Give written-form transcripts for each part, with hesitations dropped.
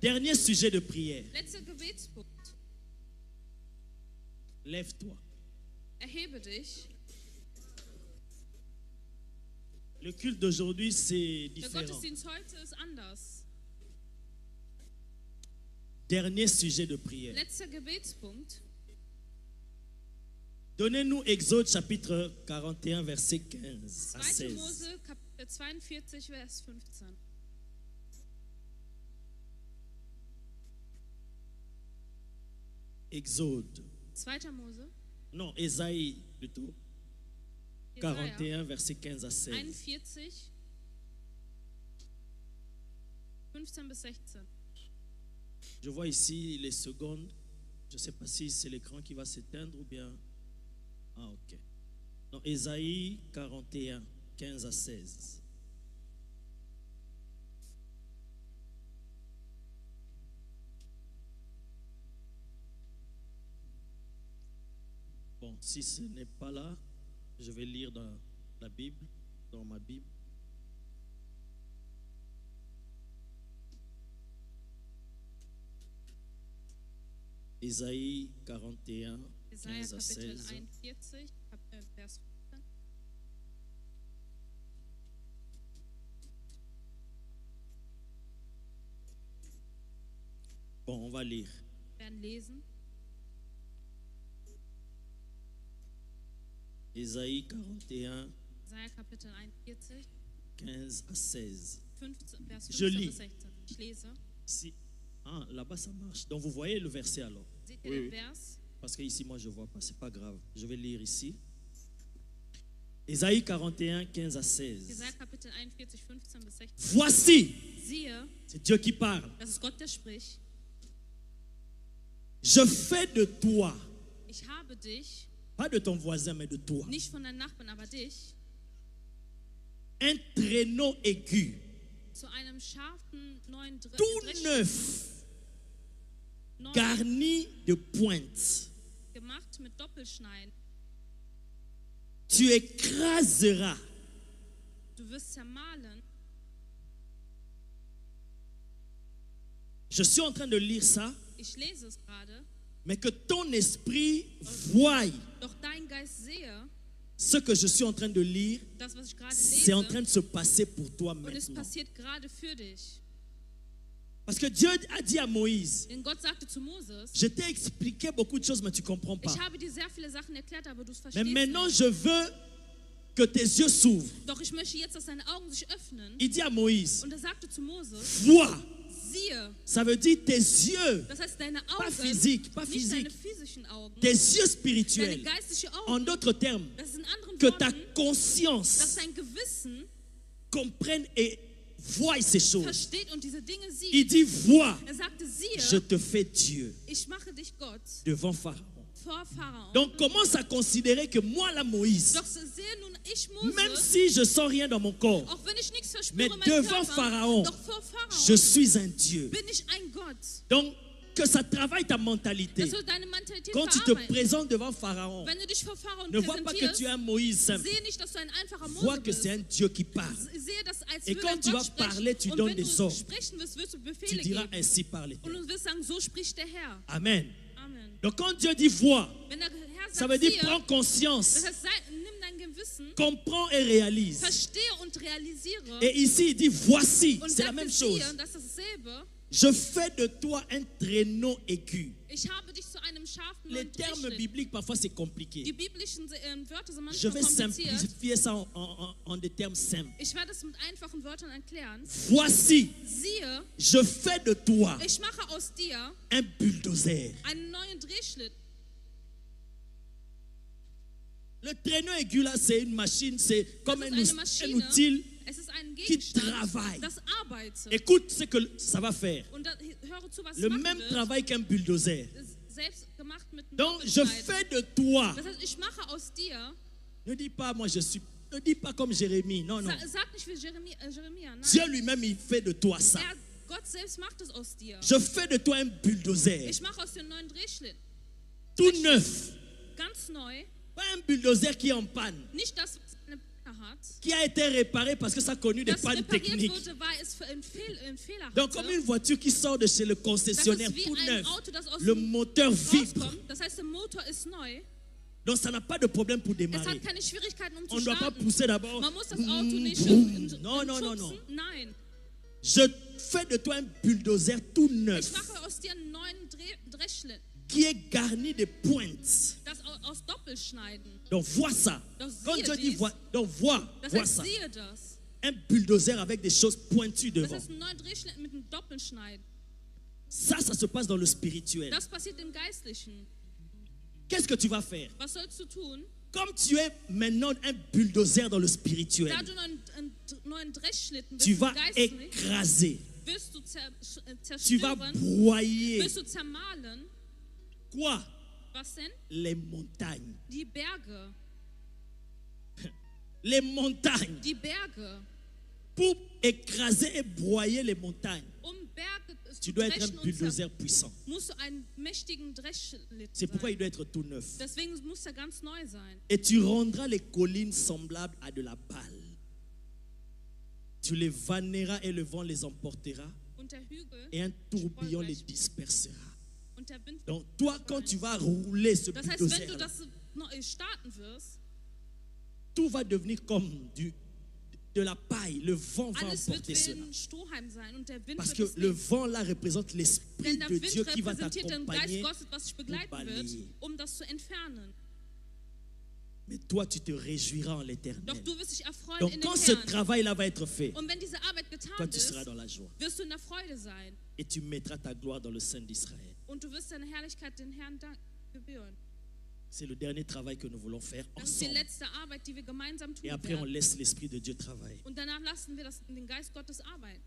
Dernier sujet de prière. Letzter Gebetspunkt. Lève-toi. Erhebe dich. Le culte d'aujourd'hui, c'est Der différent. Gottesdienst heute ist anders. Dernier sujet de prière. Letzter Gebetspunkt. Donnez-nous Exode chapitre 41, verset 15 à 2. 16. Mose, Kapitel 42, Vers 15. Exode. 2. Mose, Non, Ésaïe plutôt. Jesaja 41, verset 15 à 16. 41, 15 bis 16. Je vois ici les secondes. Je ne sais pas si c'est l'écran qui va s'éteindre ou bien... Ah, ok. Non, Ésaïe 41, 15 à 16. Bon, si ce n'est pas là, je vais lire dans la Bible, dans ma Bible. Ésaïe 41, Jesaja 15 à Kapitel 16. 41, Vers 15. Bon, on va lire. Wir werden lesen. Ésaïe 41, Jesaja Kapitel 41, 15 à 16. 15, Vers Je 15 lis. bis 16. Ich lese. Si, ah, là-bas ça marche. Donc vous voyez le verset alors. Seht ihr den Vers? Parce que ici moi je ne vois pas, c'est pas grave. Je vais lire ici. Ésaïe 41, 15 à 16. Jesaja Kapitel 41, 15 bis 16. Voici, Siehe, c'est Dieu qui parle. das ist Gott, der spricht. Je fais de toi, Ich habe dich, pas de ton voisin, mais de toi, nicht von deinen Nachbarn, aber dich, un traîneau aigu, zu einem scharfen neuen tout neuf, neu garni de pointes. gemacht mit Doppelschneiden. Tu écraseras Du wirst zermahlen. Je suis en train de lire ça, Ich lese es gerade. mais que ton esprit voie Doch dein Geist sehe, ce que je suis en train de lire, das, was ich gerade c'est en train lese, de se passer pour toi und es maintenant. passiert gerade für dich. Parce que Dieu a dit à Moïse, Denn Gott sagte zu Moses, je t'ai expliqué beaucoup de choses, mais tu ne comprends pas. ich habe dir sehr viele Sachen erklärt, aber du Mais verstehst maintenant, nicht. je veux que tes yeux s'ouvrent. Doch ich möchte jetzt, dass deine Augen sich öffnen. Il dit à Moïse, Und er sagte zu Moses, vois. siehe, Ça veut dire tes yeux, das heißt deine pas Augen, physique, pas nicht deine physique, physischen Augen, tes yeux deine spirituels. geistlichen En Augen, d'autres termes, das ist in anderen que ta Worten, dass conscience dein Gewissen comprenne et voie ces choses. versteht und diese Dinge sieht. Il dit, vois, Er sagte, je siehe, te fais Dieu ich mache dich Gott devant Pharaon. vor Pharao. Donc commence à considérer que moi, la Moïse, Doch sehe nun, ich même Mose, si je sens rien dans mon corps, auch wenn ich nichts mais verspüre, mein devant Körper, Pharaon, doch vor Pharao je suis un Dieu. bin ich ein Gott. Donc, que ça travaille ta mentalité. Das soll deine Mentalität Quand tu te verarbeiten. présentes devant Pharaon, Wenn du dich vor Pharao ne vois pas que präsentierst, tu es un Moïse simple. sehe nicht, dass du ein einfacher Vois Mose que bist. c'est un Dieu qui parle. Sehe das, als Et würde quand ein tu Gott vas sprechen. parler, tu Und donnes wenn des du ordres. sprechen wirst, wirst du Tu Befehle diras geben. ainsi par l'Éternel. Und du wirst sagen, so spricht der Herr. Amen. Amen. Donc quand Dieu dit vois, Wenn der Herr ça sagt, veut dire siehe, prends conscience, das heißt, nimm dein Gewissen, comprends et réalise. verstehe und realisiere. Et ici il dit voici, Und c'est la sagte, même chose. siehe, das ist dasselbe. Je fais de toi un traîneau aigu. Ich habe dich zu einem scharfen Les neuen termes Trichschnitt. bibliques parfois c'est Die compliqué. biblischen Wörter sind Je manchmal vais kompliziert. simplifier ça en des termes simples. Ich werde es mit einfachen Wörtern erklären. Voici, Siehe, je fais de toi ich mache aus dir un bulldozer. einen neuen Drehschlitt. Le traîneau aigu là, c'est une machine, c'est comme Das un, ist eine un Maschine. outil. Es ist ein qui Gegenstand, travaille. das arbeitet. Écoute ce que ça va faire. Und da, höre zu, was es Le machen même wird. travail qu'un bulldozer. Ist selbst gemacht mit einem Donc je Doppelschneiden. fais de toi. Das heißt, ich mache aus dir. Ne dis pas moi je suis. Ne dis pas comme Jérémie. Non, non. Sag nicht wie Jeremia. Nein. Dieu lui-même il fait de toi ça. Gott selbst macht es aus dir. Je fais de toi un bulldozer. Ich mache aus dir einen neuen Drehschlitt. Tout neuf. Ganz neu. Pas un bulldozer qui est en panne. Nicht das, was eine Panne hat, qui a été réparé parce que ça a connu des das pannes repariert techniques. wurde, weil es einen Fehler Donc, comme hatte. une voiture qui sort de chez le Das concessionnaire ist wie tout ein neuf, Auto, das aus le dem moteur vibre. rauskommt. Das heißt, der Motor ist neu. Donc, ça n'a pas de problème pour Es démarrer. hat keine Schwierigkeiten, um On zu ne doit pas starten. pousser d'abord. Man muss das Auto nicht Non, non, non, non. Nein. Je fais de toi un bulldozer tout neuf Ich mache aus dir einen neuen Dreschlitten, qui est garni de pointes. das aus Doppelschneiden. Donc, vois ça. Donc, Quand siehe Dieu dit dies. vois, donc vois Das vois heißt, ça. siehe das. Un bulldozer avec des choses pointues Das devant. ist ein neuer Drehschlitten mit einem Doppelschneiden. Ça se passe dans le spirituel. Das passiert im Geistlichen. Qu'est-ce que tu vas faire? Was sollst du tun? Comme tu es maintenant un bulldozer dans le spirituel, Da du einen neuen Dreschlitten bist tu im vas Geistlichen, écraser, wirst du tu vas zerstören, broyer. wirst du zermahlen. Quoi? Was denn? Les montagnes. Die Berge. Les montagnes. Die Berge. Pour écraser et broyer les montagnes, Berge tu zu dois être un dreschen und bulldozer puissant. musst du einen mächtigen Dreschlitten C'est pourquoi il sein. doit être tout neuf. Deswegen muss er ganz neu sein. Et tu rendras les collines semblables à de la balle. Tu les vanneras et le vent les emportera Und der Hügel et un tourbillon les dispersera. und der Wind. Donc toi, quand tu vas rouler ce Das heißt, wenn du bulldozer, das neu starten wirst, tout va devenir comme de la paille. Le vent va alles wird emporter wie cela. ein Strohhalm sein und der Wind Parce wird que es le nehmen. vent là représente l'Esprit Denn der de Dieu Wind qui va repräsentiert den Geist t'accompagner. Gottes, was dich begleiten wird, balayer. um das zu entfernen. Mais toi, tu te réjouiras en l'Éternel. Doch du wirst dich erfreuen Donc in quand dem ce Herrn. travail-là va être fait, Und wenn diese Arbeit toi, getan tu ist, seras dans la joie. wirst du in der Freude sein. Et tu mettras ta gloire dans le sein d'Israël. Und du wirst deine Herrlichkeit den Herrn gebühren. C'est le dernier travail que nous voulons faire Das ist die ensemble. letzte Arbeit, die wir gemeinsam tun Et après, on werden. laisse l'Esprit de Dieu travailler. Und danach lassen wir das in den Geist Gottes arbeiten.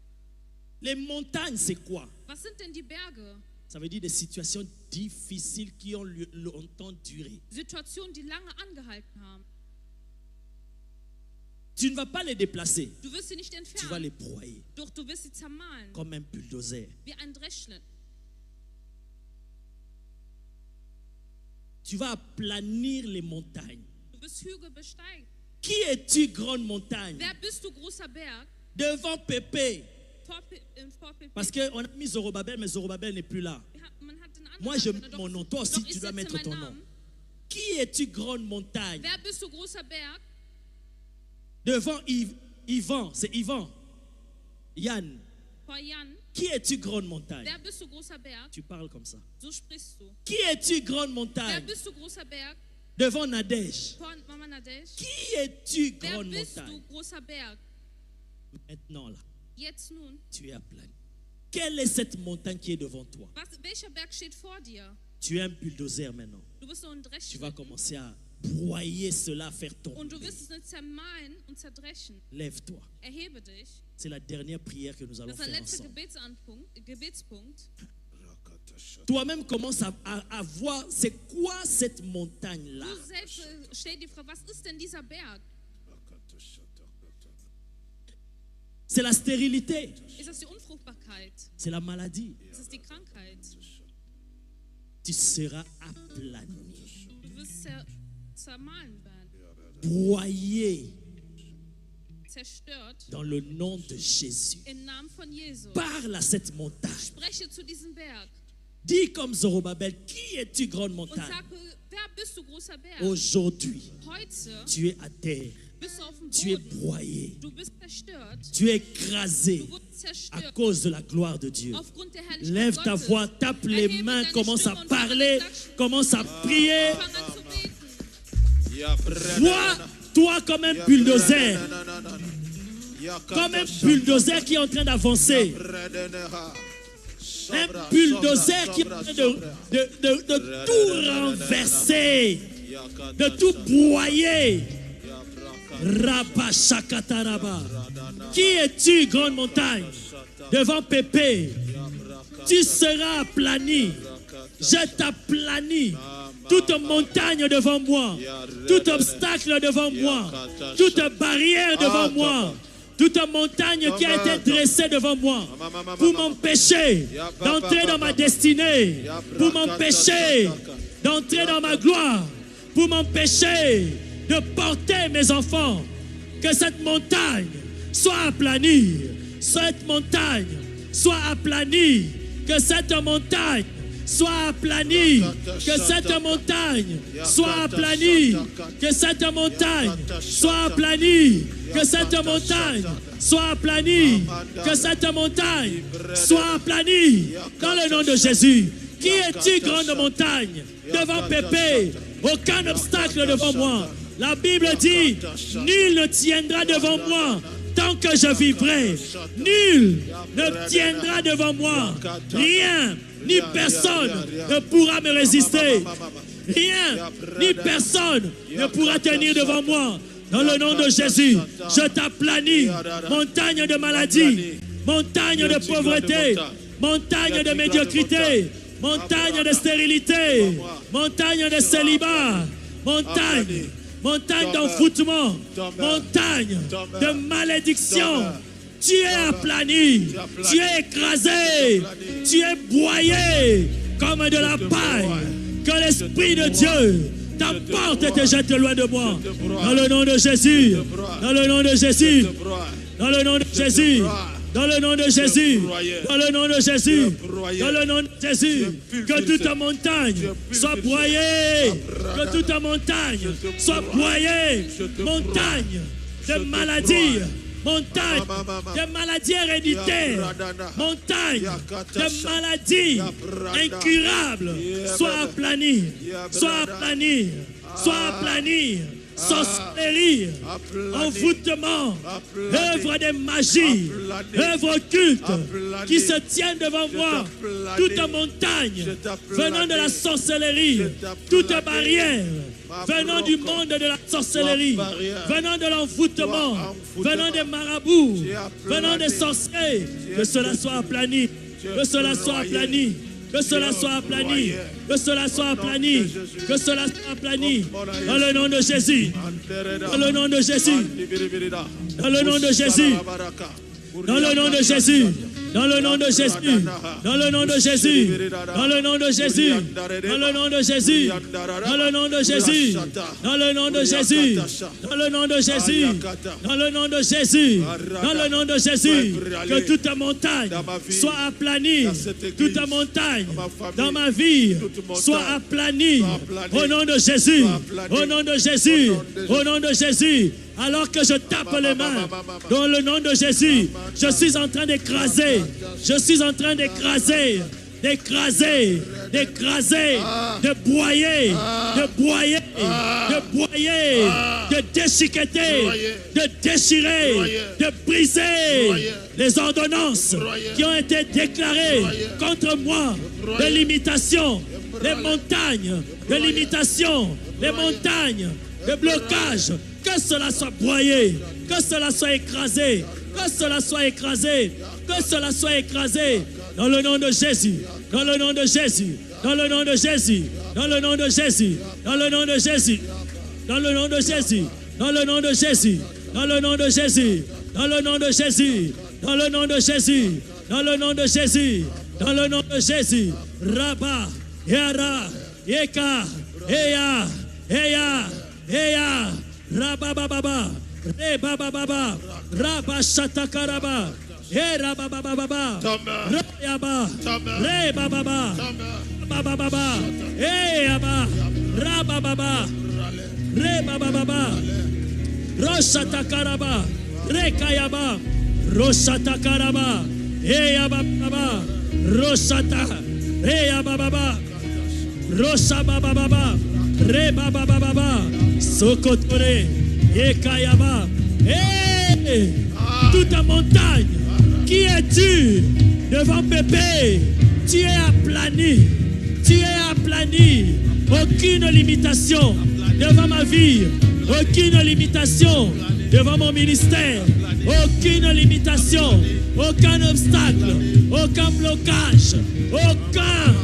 Les montagnes, c'est quoi? Was sind denn die Berge? Ça veut dire des situations difficiles qui ont longtemps duré. Situationen, die lange angehalten haben. Tu ne vas pas les déplacer, Du wirst sie nicht tu vas entfernen, les broyer doch du wirst sie zermahlen, comme un bulldozer. wie ein Dreschlitten. Tu vas aplanir les montagnes. Du wirst Hügel besteigen. Qui es-tu, grande montagne? Wer bist du, großer Berg? Devant Pépé. Vor Pépé. Parce qu'on a mis Zorobabel, mais Zorobabel n'est plus là. Man hat den anderen Moi, je Namen, mets doch- mon nom. Toi aussi, doch ich tu dois setze mettre meinen ton nom. Namen. Qui es-tu, grande montagne? Wer bist du, großer Berg? Devant Yvan, c'est Yvan. Yann. Vor Jan. Qui es-tu, grande montagne? Wer bist du, großer Berg? Tu parles comme ça. So sprichst du. Qui es-tu, grande Wer montagne? bist du, großer Berg? Devant Nadège. Vor Mama Nadesh. Qui es-tu, Wer grande bist du, montagne? großer Berg? Maintenant, là, Jetzt nun, tu es à plat. Quelle est cette montagne qui est devant toi? welcher Berg steht vor dir? Tu es un bulldozer maintenant. Du bist so ein Tu vas Dreschlitten commencer à broyer cela, faire und du tomber. wirst es nicht zermahlen und zerdreschen. Lève-toi. Erhebe dich. C'est la dernière prière que nous allons Das ist der faire letzte ensemble. Gebetspunkt. Toi-même commence à voir c'est quoi cette montagne-là. Du selbst stell dir vor, was ist denn dieser Berg? C'est la stérilité. Ist das die Unfruchtbarkeit? C'est la maladie. Ist es die Krankheit? Tu seras aplani, Du wirst zermahlen werden, broyé zerstört. dans le nom de Jésus. Im Namen von Jesus. Parle à cette montagne. Spreche zu diesem Berg Dis comme Zorobabel, qui es-tu, grande und montagne? sage, wer bist du, großer Berg? Aujourd'hui, Heute tu es à terre. bist du auf dem Tu es Boden. broyé. Du bist zerstört. Tu es écrasé Du wurdest à zerstört. cause de la gloire de Dieu. Aufgrund der Herrlichkeit Lève ta Gottes. voix, tape les Erhebe mains, deine commence à Stimme und parler, klatsch. commence à prier. Fang an zu beten. Vois-toi comme un bulldozer, comme un bulldozer qui est en train d'avancer. Un bulldozer qui est en train de tout renverser, de tout broyer. Rabashakataraba. Qui es-tu, grande montagne? Devant Pépé, tu seras aplani. Je t'aplanis. Toute montagne devant moi, tout obstacle devant moi, toute barrière devant moi, toute montagne qui a été dressée devant moi pour m'empêcher d'entrer dans ma destinée, pour m'empêcher d'entrer dans ma gloire, pour m'empêcher de porter mes enfants. Que cette montagne soit aplanie. Cette montagne soit aplanie. Que cette montagne soit aplanie. Que cette montagne soit aplanie. Que cette montagne soit aplanie. Que cette montagne soit aplanie. Que cette montagne soit aplanie. Dans le nom de Jésus. Qui es-tu, grande montagne? Devant Pépé, aucun obstacle devant moi. La Bible dit, nul ne tiendra devant moi tant que je vivrai. Nul ne tiendra devant moi. Rien ni personne ne pourra me résister. Rien ni personne ne pourra tenir devant moi. Dans le nom de Jésus, je t'aplanis, montagne de maladie, montagne de pauvreté, montagne de médiocrité, montagne de stérilité, montagne de célibat, montagne d'enfoutement, montagne de malédiction. Tu es aplani, tu es écrasé, tu es broyé comme de la paille. Que l'Esprit de Dieu t'apporte et te jette loin de moi. Dans le nom de Jésus, dans le nom de Jésus, dans le nom de Jésus. Dans le nom de Jésus, dans le nom de Jésus, dans le nom de Jésus, que toute montagne soit broyée, que toute montagne soit broyée, montagne de maladie, montagne de maladies héréditaires, montagne de maladies incurables, soit aplanie, soit aplanie, soit aplanie. Sorcellerie, envoûtement, œuvre de magie, œuvre occulte qui se tiennent devant moi, toute montagne venant de la sorcellerie, toute barrière venant du monde de la sorcellerie, venant de l'envoûtement, venant des marabouts, venant des sorciers, que cela soit aplani, que cela soit aplani. Que cela soit aplani, que cela soit aplani, que cela soit aplani, dans le nom de Jésus, dans le nom de Jésus, dans le nom de Jésus, dans le nom de Jésus, dans le nom de Jésus, dans le nom de Jésus, dans le nom de Jésus, dans le nom de Jésus, dans le nom de Jésus, dans le nom de Jésus, dans le nom de Jésus, dans le nom de Jésus, dans le nom de Jésus, que toute montagne soit aplanie, toute montagne dans ma vie soit aplanie, au nom de Jésus, au nom de Jésus, au nom de Jésus. Alors que je tape les mains dans le nom de Jésus, je suis en train d'écraser, je suis en train d'écraser, d'écraser, d'écraser, de broyer, de broyer, de broyer, de déchiqueter, de déchirer, de briser les ordonnances qui ont été déclarées contre moi, de limitation, les montagnes de limitation, les montagnes de blocage. Que cela soit broyé, que cela soit écrasé, que cela soit écrasé, que cela soit écrasé, dans le nom de Jésus, dans le nom de Jésus, dans le nom de Jésus, dans le nom de Jésus, dans le nom de Jésus, dans le nom de Jésus, dans le nom de Jésus, dans le nom de Jésus, dans le nom de Jésus, dans le nom de Jésus, dans le nom de Jésus, dans le nom de Jésus, Rabba, Yara, Yeka, Eya, Eya, Eya, Rabababa, Rebababa, Rabashatakaraba, Rabababa, Rayaba, Rebababa, Rabababa, Eyaba, Rabababa, Rebababa, Roshatakaraba, Rekayaba, Roshatakaraba, Eyababa, Roshata, Eyababa, Roshabababa, Rebababa, Sokotore, Yekayaba. Hey! Toute montagne, qui es-tu devant Pépé? Tu es aplani, tu es aplani. Aucune limitation devant ma vie, aucune limitation devant mon ministère, aucune limitation, aucun obstacle, aucun blocage, aucun.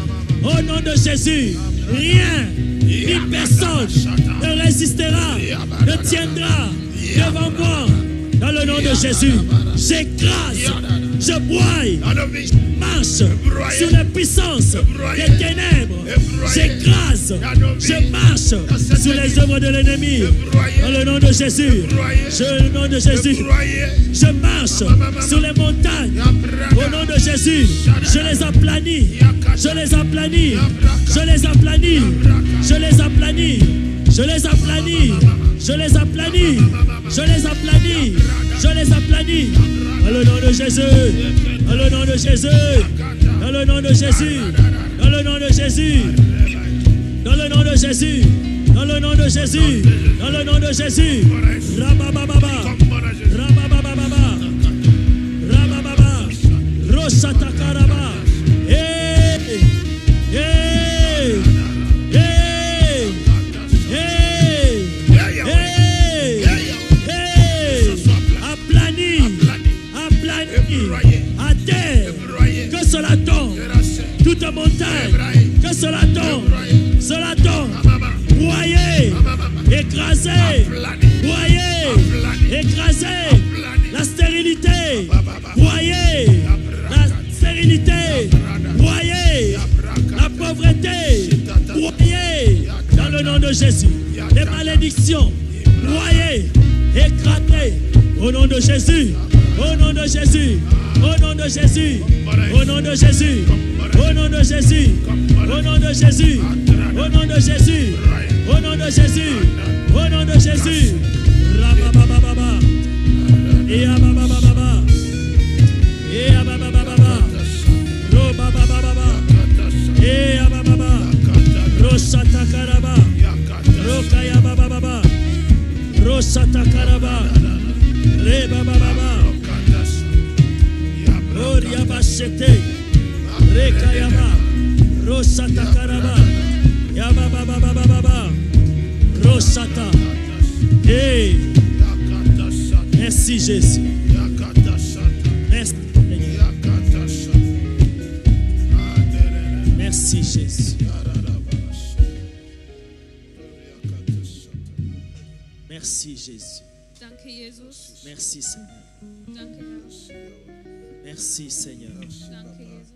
Au nom de Jésus, rien ni personne ne résistera, ne tiendra devant moi. Dans le nom de Jésus, j'écrase, je broie marche sur les puissances des ténèbres. J'écrase, je marche sur les œuvres de l'ennemi. Dans le nom de Jésus, dans le nom de Jésus, je marche sur les montagnes. Au nom de Jésus, je les aplanis, je les aplanis, je les aplanis, je les aplanis, je les aplanis, je les aplanis, je les aplanis, je les aplanis. Dans le nom de Jésus, dans le nom de Jésus, dans le nom de Jésus, dans le nom de Jésus, dans le nom de Jésus, dans le nom de Jésus, dans le nom de Jésus. Rabababa, rabababa, rabababa, rosatakaraba. Hey, hey, hey, hey, hey, hey, aplani, à terre, que cela tombe, toute montagne, que cela tombe, broyé, écrasé, broyé, écrasé, la stérilité, broyé, la stérilité, broyé, la pauvreté, broyé, dans le nom de Jésus, les malédictions, broyé, écrasé, au nom de Jésus, au nom de Jésus, au nom de Jésus, au nom de Jésus, au nom de Jésus, au nom de Jésus, au nom de Jésus, au nom de Jésus, au nom de Jésus. Rabababa, et abababa, et abababa, robababa, et abababa, rosatakaraba, rokayabababa, rosatakaraba, rebababa, oriabashete, rekayaba, rosatakaraba, yabababababa, rosata. Hey, merci Jésus. Merci Seigneur. Merci Jésus. Merci Jésus. Danke, Jesus. Merci Seigneur. Danke, Herr. Merci Seigneur. Danke, Jesus.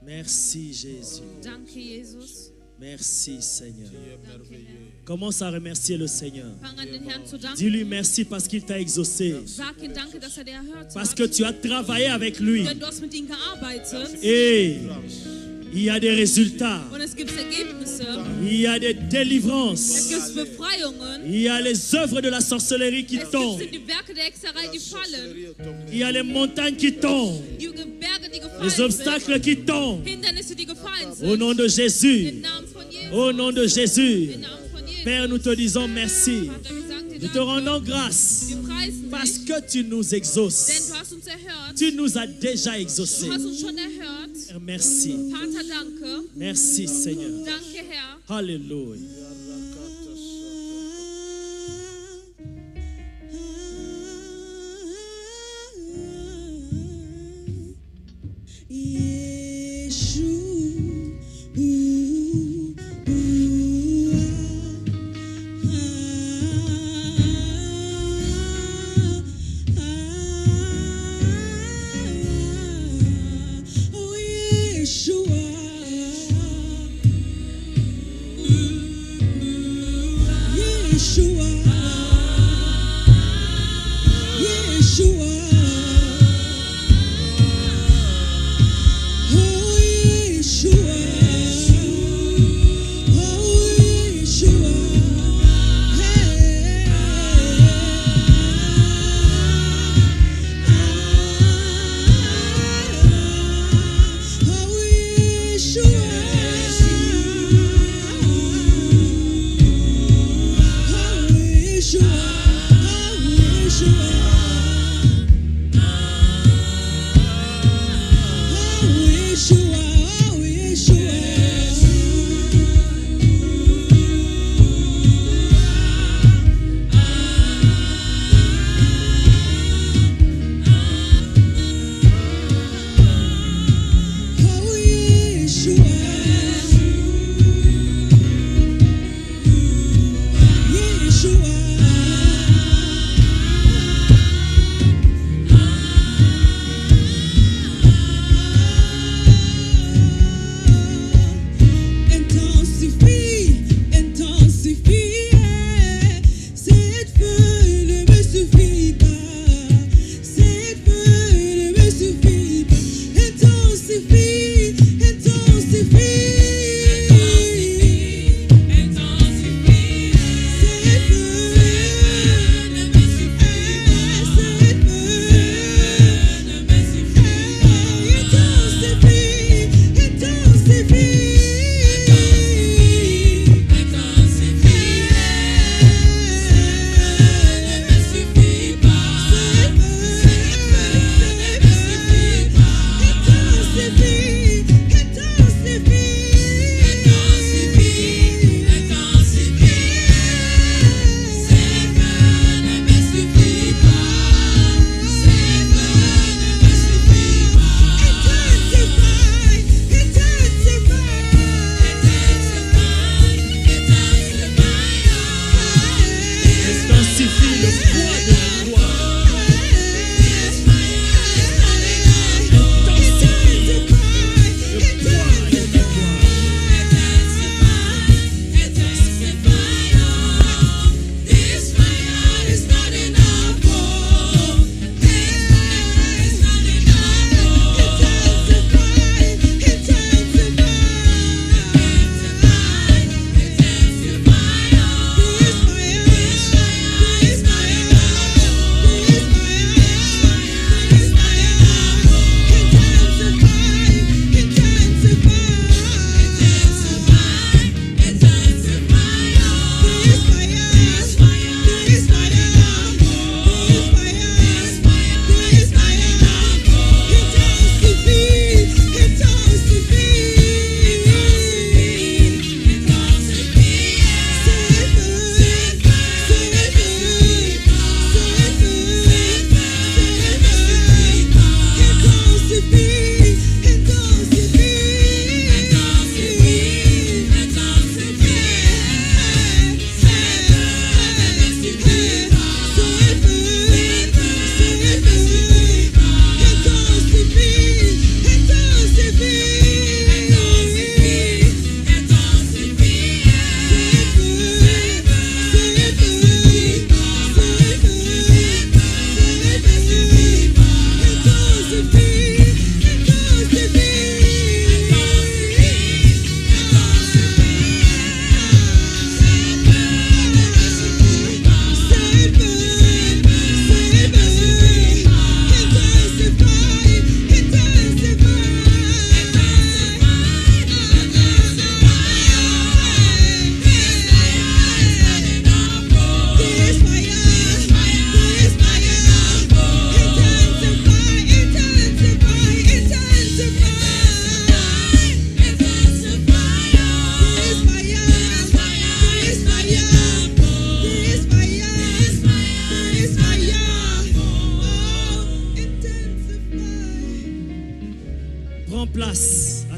Merci Jésus. Danke, Jesus. Merci Seigneur. Danke, Herr. Commence à remercier le Seigneur. Fang an, den Herrn zu danken. Dis-lui merci parce qu'il t'a exaucé. Sag ihm Danke, dass dir erhört Parce hat. que tu as travaillé avec lui. Denn du hast mit ihm gearbeitet. Et il y a des résultats. Und es gibt Ergebnisse. Il y a des Es délivrances. gibt Befreiungen. Il y a les œuvres de la sorcellerie qui Es tombent. gibt die Werke der Hexerei, die fallen. Il y a les montagnes qui tombent. Die Berge, die gefallen Les sind. obstacles qui tombent. Hindernisse, die gefallen Au nom sind. de Jésus. Im Namen von Jesus. Au nom de Jésus. Im Namen von Jesus. Père, nous te disons merci. Vater, wir sagen dir Nous te Danke. rendons grâce Wir preisen parce dich, que tu nous denn exauces. du hast uns erhört. Tu nous as déjà exaucés. Du hast uns schon erhört. Père, merci. Vater, danke. Merci Seigneur. Danke, Herr. Alléluia. Yeshua.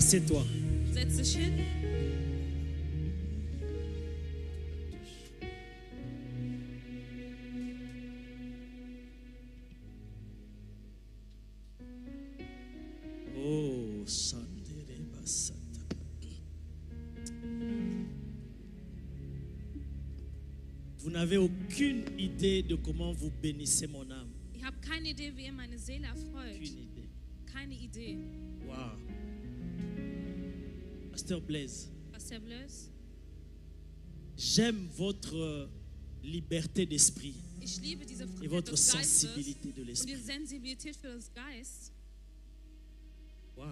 Assieds-toi. Setz dich hin. Oh, Sandere Basata. Vous n'avez aucune idée de comment vous bénissez mon âme. Ich habe keine Idee, wie ihr meine Seele erfreut. Aucune idée. Keine Idee. Wow. Pasteur Blaise, Pastor Blaise, j'aime votre liberté d'esprit ich liebe diese et Freiheit votre des Geistes sensibilité de und die l'esprit. Sensibilität für das Geist. Wow.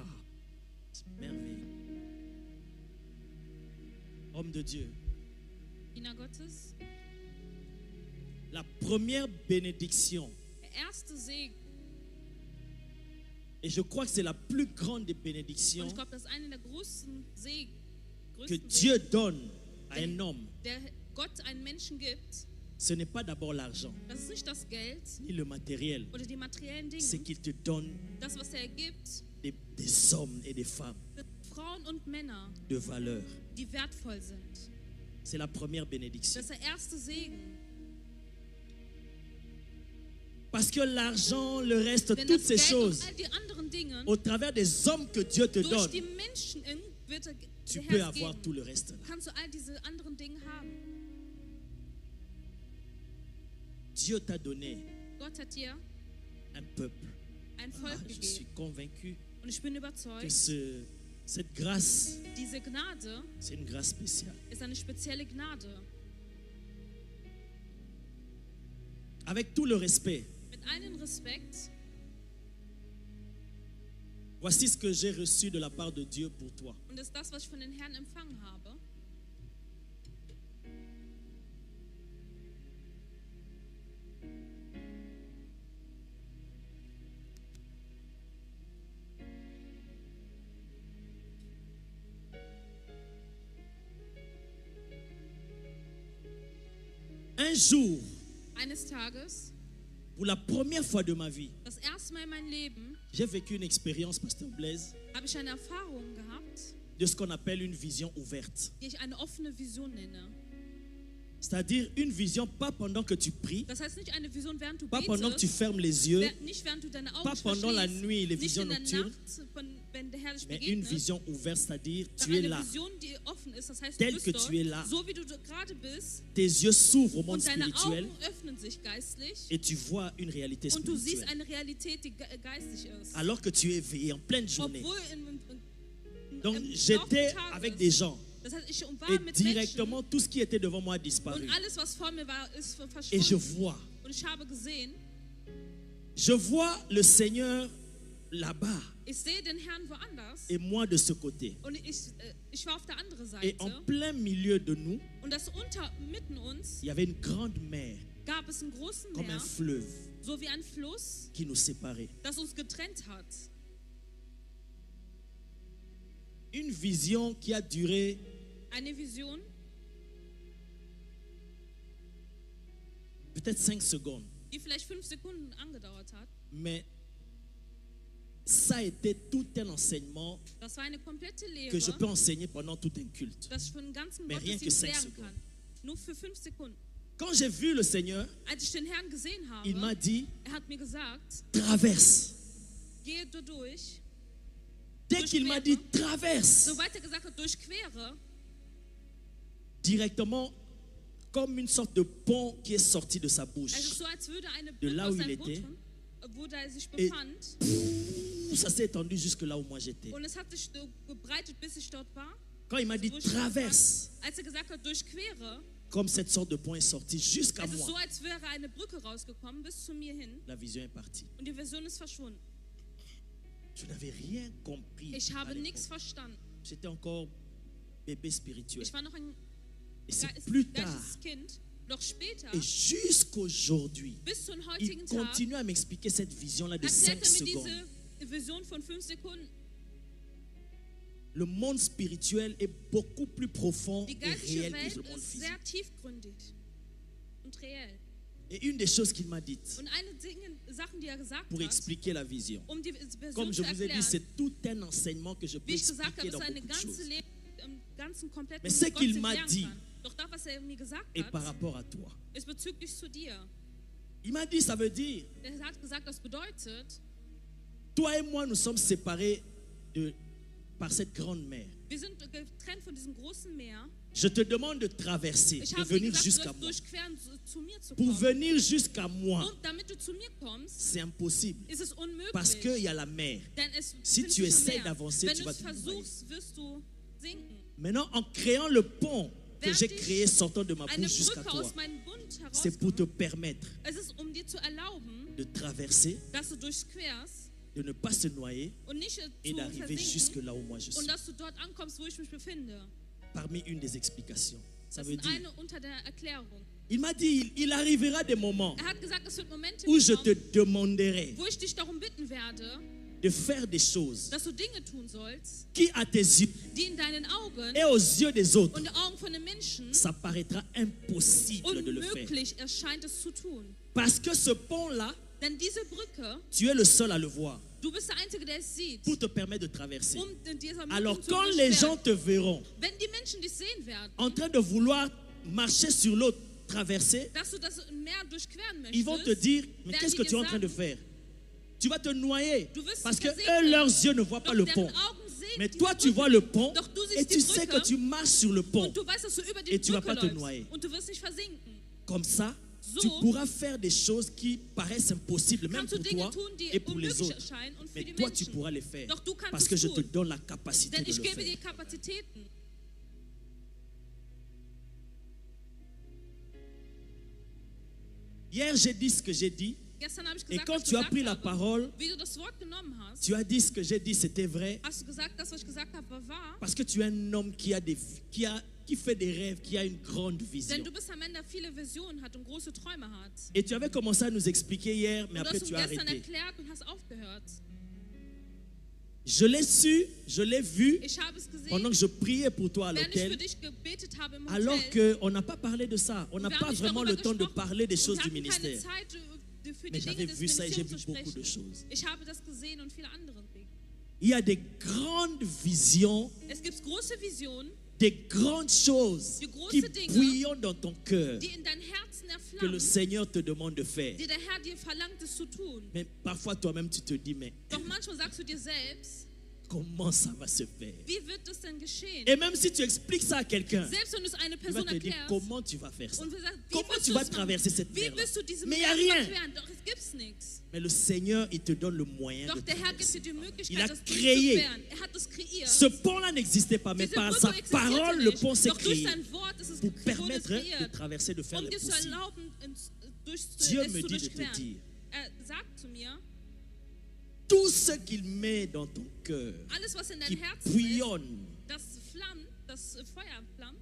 C'est merveilleux. Homme de Dieu, Diener Gottes, la première bénédiction, der erste Segen, et je crois que c'est la plus grande des und bénédictions ich glaube, das ist einer der größten Segen, que größten Dieu Segen, donne à un homme, der Gott einen Menschen gibt. ce n'est pas d'abord l'argent, Das ist nicht das Geld ni le matériel, oder die materiellen c'est Dinge. qu'il te donne Das, was er gibt, des hommes et des femmes sind Frauen und Männer, de valeur. die wertvoll sind. C'est la première bénédiction. Das ist der erste Segen. Parce que l'argent, le reste, Denn toutes das ces Geld choses, und all die anderen Dinge, au travers des hommes que Dieu te durch donne, die Menschen wird der tu peux Herr avoir geben. tout le reste là. Kannst du all diese anderen Dinge haben. Dieu t'a donné Gott hat dir un peuple. ein Ah, Volk je suis gegeben. convaincu Und ich bin que überzeugt, cette grâce, diese Gnade c'est une grâce spéciale. ist eine spezielle Gnade. Avec tout le respect, Mit allem Respekt, voici ce que j'ai reçu de la part de Dieu pour toi. und das ist das, was ich von den Herrn empfangen habe. Un jour, Eines Tages, pour la première fois de ma vie, das erste Mal in meinem Leben, j'ai vécu une expérience, Pasteur Blaise, habe ich eine Erfahrung gehabt, de ce qu'on appelle une vision ouverte. die ich eine offene Vision nenne. C'est-à-dire une vision pas pendant que tu pries, Das heißt nicht eine Vision, während du pas pendant que tu betest, fermes les yeux, nicht während du deine Augen pas pendant la verschließt, nuit, les nicht visions in der nocturnes, Nacht, wenn der Herr dich mais une begegnet, vision ouverte, c'est-à-dire tu sondern es eine là, Vision, die offen ist. Das heißt, Tel du bist que dort, tu es là. so wie du gerade bist, tes yeux s'ouvrent au monde und deine spirituel Augen öffnen sich geistlich et tu vois une réalité und du siehst spirituelle. eine Realität, die geistig ist. Alors que tu es éveillé en pleine journée. Obwohl Donc im Laufe j'étais des Tages, avec des gens das heißt, ich war et mit directement tout ce qui était devant moi a Menschen disparu. und alles, was vor mir war, ist Et je verschwunden. vois, Und ich habe gesehen, le Seigneur là-bas ich sehe den Herrn woanders et moi de ce côté. und ich war auf der anderen Et Seite. en plein milieu de nous, Und das mitten uns il y avait une grande mer, gab es einen großen comme un Meer, fleuve, so wie ein Fluss, qui nous séparait. das uns getrennt hat. Une vision qui a duré Eine Vision, peut-être 5 secondes, die vielleicht 5 Sekunden angedauert hat. mais ça a été tout un enseignement Das war eine komplette que je Lehre, peux enseigner pendant tout un culte. das ich für den ganzen Mais rien que Gottesdienst 5 lehren Sekunden. kann. Nur für 5 Sekunden. Quand j'ai vu le Seigneur, Als ich den Herrn gesehen il m'a habe, dit, hat mir gesagt, traverse. gehe du durch. Dès qu'il m'a dit traverse, Soweit er gesagt hat, durchquere, directement, comme une sorte de pont qui est sorti de sa es ist bouche. so, als würde eine De Brücke là aus où il seinem était. Mund, wo er sich Et- befand. Ça s'est étendu jusque là où moi j'étais. Und es hat sich so gebreitet, bis ich dort war. Quand il m'a dit Wo ich dort traverse, war. Als er gesagt hat, durchquere, comme cette sorte de pont est sorti jusqu'à es ist so, moi, als wäre eine Brücke rausgekommen bis zu mir hin. la vision est partie. Und die Vision ist verschwunden. Je n'avais rien compris. Ich à habe l'époque. nichts verstanden. J'étais encore bébé spirituel. Ich war noch ein Et c'est plus tard, gleiches Kind. Doch später, et jusqu'aujourd'hui, bis zum il heutigen Tag, continue à m'expliquer cette vision-là de 5 erklärt er mir secondes. diese Vision von 5 Sekunden. Le monde spirituel est beaucoup plus profond Die et geistliche réel que Welt le monde ist physique. sehr tiefgründig und reell. Et une des choses qu'il m'a dites Und eine Sache, die gesagt pour hat, expliquer la vision, die Vision comme je zu vous ai dit, erklären, c'est tout un enseignement que je peux wie ich gesagt expliquer habe, dans ist eine beaucoup de ganze choses. Leben im ganzen kompletten Mais ce qu'il Gottesdienst m'a lernen dit kann. Doch das, was mir gesagt Et par hat, rapport à toi, ist bezüglich zu dir. il m'a dit, ça veut dire, Er hat gesagt, das bedeutet, toi et moi, nous sommes séparés par cette grande mer. wir sind getrennt von diesem großen Meer. Je te demande de traverser, Ich de habe dir venir gesagt, jusqu'à du moi. durchqueren zu mir zu Pour kommen. venir jusqu'à moi, Und damit du zu mir kommst, c'est impossible. ist es unmöglich. Parce qu'il y a la mer. Denn es Si findet tu sich am essaies Meer. d'avancer, Wenn tu du vas es te noyer. versuchst, wirst du sinken. Maintenant, en créant le pont que Während j'ai ich créé sortant de ma Eine bouche jusqu'à Brücke toi, aus meinem Bund c'est pour te herauskomme. permettre Es ist, dir zu erlauben, de traverser, dass du durchquerst de ne pas se noyer und nicht et zu d'arriver jusque versinken là où moi je und suis. dass du dort ankommst, wo ich mich befinde. Parmi une des explications. Ça Das veut ist dire, eine unter der Erklärung. il m'a dit, il arrivera des moments Er hat gesagt, es wird Momente où je te kommen, demanderai wo ich dich darum bitten werde, de faire des choses dass du Dinge tun sollst, qui, à tes yeux die in deinen Augen et aux yeux des autres, und den Augen von den Menschen ça paraîtra impossible de le faire. unmöglich erscheint es zu tun. Parce que ce pont-là, Denn diese Brücke, tu es le seul à le voir du bist der Einzige, der es sieht, pour te permettre de traverser. dieser Alors Mündung zu quand les gens durchqueren. te verront Wenn die Menschen dich sehen werden, en train de vouloir marcher sur l'autre, traverser, dass du das Meer durchqueren ils vont te möchtest, dire, mais werden qu'est-ce die que dir tu es en train de sagen, faire? Tu vas te noyer Du wirst parce que versinken. eux, leurs yeux ne voient pas doch le deren pont. Augen sehen Mais diese toi, tu Brücke vois le nicht. pont Doch du et siehst tu die sais que Brücke tu marches sur le pont. und du weißt, dass du über die Et tu vas Brücke pas te läufst noyer. und du wirst nicht versinken. Comme ça, So tu pourras faire des choses qui paraissent impossibles, même Kannst du pour Dinge toi tun, die et pour les unmöglich autres. erscheinen und für Mais die toi, tu Menschen. pourras les faire Doch du kannst parce es que je te tun. donne la capacité Denn de ich le gebe faire. dir Kapazitäten. Hier, j'ai dit ce que j'ai dit. Gestern habe ich Et gesagt, quand was ich tu as gesagt pris la habe. parole, Wie du das Wort genommen hast, tu as dit ce que j'ai dit, c'était vrai. hast du gesagt, das, was ich gesagt habe, war wahr. Parce que tu es un homme qui fait des rêves, qui a une grande vision. Denn du bist ein Mann, der viele Visionen hat und große Träume hat. Et tu avais commencé à nous expliquer hier, mais Und du après hast tu uns as gestern arrêté. erklärt und hast aufgehört. Je l'ai su, je l'ai vu Ich habe es gesehen, pendant que je priais pour toi à während ich für l'hôtel, dich gebetet habe im alors Hotel. qu'on n'a pas parlé de ça. On n'a Wir pas haben nicht vraiment darüber le temps de gesprochen. parler des Und choses wir du hatten keine ministère. Zeit, für die Mais j'avais Dinge des vu ça et j'ai Ministeriums vu zu beaucoup de sprechen. choses. Ich habe das gesehen und viele andere Dinge. Il y a des grandes visions, Es gibt große Visionen, des grandes choses Die große qui Dinge, bouillonnent dans ton cœur die in dein Herzen que le erflammen, Seigneur te demande de faire. die der Herr dir verlangt, es zu tun. Mais parfois toi-même tu te dis, mais Doch manchmal sagst du dir selbst, comment ça va se faire? wie wird das denn geschehen? Et même si tu expliques ça à quelqu'un, Selbst wenn du es einer il va Person te dire, erklärst comment tu vas faire ça? und wir sagen, wie Comment wirst tu du vas es machen? traverser cette Wie mer-là? wirst du diese Mais il n'y a Meer rien. überqueren? Doch es gibt's nichts. Mais le Seigneur, il te donne le moyen Doch de der Herr gibt traverser. dir die Il a Möglichkeit, das créé. durchzuqueren. Er hat es kreiert. Ce pont-là n'existait pas, mais Diese par Brücke sa existierte parole, le nicht. pont s'est Doch durch créé sein Wort ist es pour wurde es permettre de kreiert, traverser, de faire dir zu l'impossible. erlauben, Dieu es me zu dit de te durchqueren. dire, Sagt zu mir, tout ce qu'il met dans ton cœur, alles was in dein qui Herzen ist, bouillonne, das flammt, das Feuer flammt,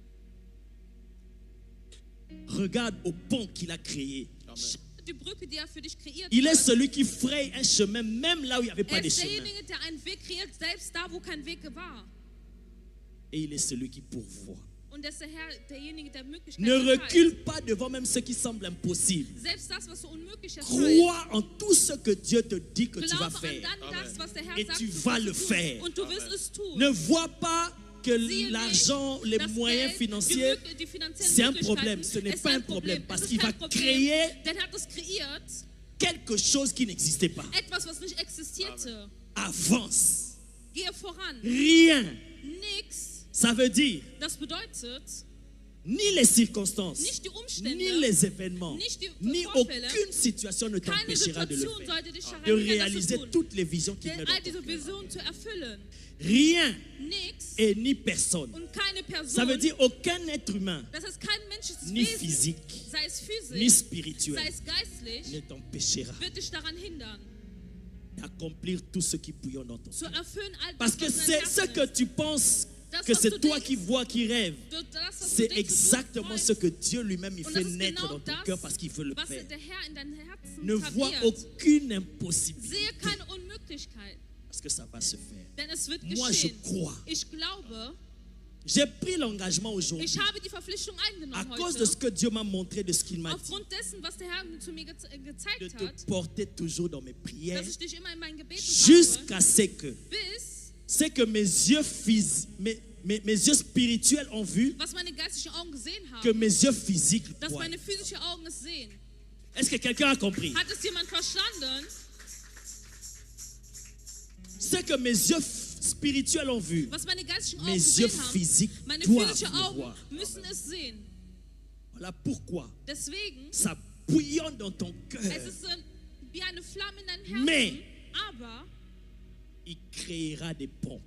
regarde au pont qu'il a créé. die Brücke, die er für dich kreiert Il est hat. celui qui fraye un chemin, même là où il n'y avait pas Er de ist chemin. derjenige, der einen Weg kreiert, selbst da, wo kein Weg war. Et il est celui qui pourvoit. Und er ist der Herr, derjenige, der Möglichkeiten Ne teilt. recule pas devant même ce qui semble impossible. Selbst das, was so unmöglich erscheint, Crois en tout ce que Dieu te dit que tu vas glaube an faire. dann das, was der Herr Et sagt, tu du vas wirst le es tun. faire. Und du wirst es tun. Ne vois pas que Siehe l'argent, nicht, les das moyens Geld, financiers, die finanziellen c'est un Möglichkeiten, problème. Ce n'est es ist pas ein un problème Es parce ist qu'il va kein Problem, créer denn er hat es kreiert, quelque chose qui n'existait pas. etwas, was nicht existierte. Avance. Gehe voran. Rien. Nix. Ça veut dire Das bedeutet, ni les circonstances, nicht die Umstände, ni les événements, nicht die ni Vorfälle, aucune situation ne keine t'empêchera de le Situation faire. sollte dich daran De hindern, das réaliser zu tun. toutes les visions qu'il met Denn dans all ton diese cœur. Visionen zu erfüllen. Rien Nix et ni personne. und keine Ça veut Person. dire aucun être humain, Das heißt, kein menschliches ni Wesen, physique, sei es ni physisch, spirituel, sei es geistlich, ne t'empêchera wird dich daran hindern, d'accomplir tout ce qui bouillonne dans ton zu cœur. erfüllen all Parce das, que was in c'est deinem ce Herzen que ist. tu penses Das, que was c'est du toi denkst, qui vois, qui rêve. das, was du C'est denkst, exactement du ce träumst. que Dieu lui-même il Und fait das ist naître genau dans ton das, cœur parce qu'il veut le was faire. der Herr in dein Herzen Ne vois graviert. aucune impossibilité Sehe keine Unmöglichkeit, parce que ça va se faire. denn es wird Moi, je geschehen. crois Ich glaube, J'ai pris l'engagement aujourd'hui Ich habe die Verpflichtung à eingenommen cause de heute, ce que Dieu m'a montré, de ce qu'il m'a dit, aufgrund dessen, was der Herr zu mir de gezeigt te hat, porter toujours dans mes prières dass ich dich immer in meinen Gebeten habe, jusqu'à ce que bis mes yeux mes yeux spirituels ont vu, was meine geistigen Augen gesehen que haben, mes yeux physiques dass voient. meine physischen Augen es sehen. Est-ce que quelqu'un a compris? Hat es jemand verstanden? Ce que mes yeux spirituels ont vu, Was meine geistigen Augen mes yeux gesehen haben, physiques meine doivent physischen le Augen voir. müssen es sehen. Voilà pourquoi Deswegen, ça bouillonne dans ton cœur. es ist wie eine Flamme in deinem Herzen, Mais aber il créera des ponts,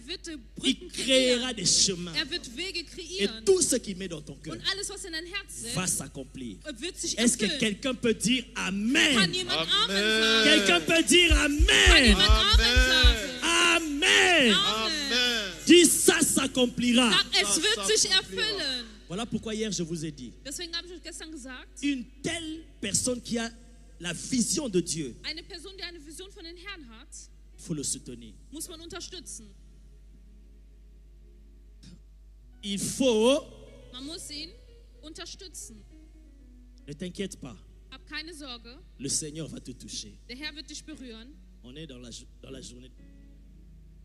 wird il Brücken créera kreieren. des chemins. Wird Wege Et kreieren. tout ce qu'il met dans ton cœur Und alles, was in dein Herz va setzt, s'accomplir. wird sich Est-ce que erfüllen. quelqu'un peut dire Kann Amen? jemand Amen Amen. sagen? Quelqu'un peut dire Kann Amen? jemand Amen sagen? Amen. Amen. Dis ça s'accomplira. Sag, es wird sich erfüllen. Voilà pourquoi hier je vous ai dit, Deswegen habe ich euch gestern gesagt, une telle personne qui a la vision de Dieu, eine Person, die eine Vision von den Herrn hat, il faut le soutenir. muss man unterstützen. Il faut, Man muss ihn unterstützen. ne t'inquiète pas, Hab keine Sorge, le Seigneur va te toucher. der Herr wird dich berühren. On est dans la journée.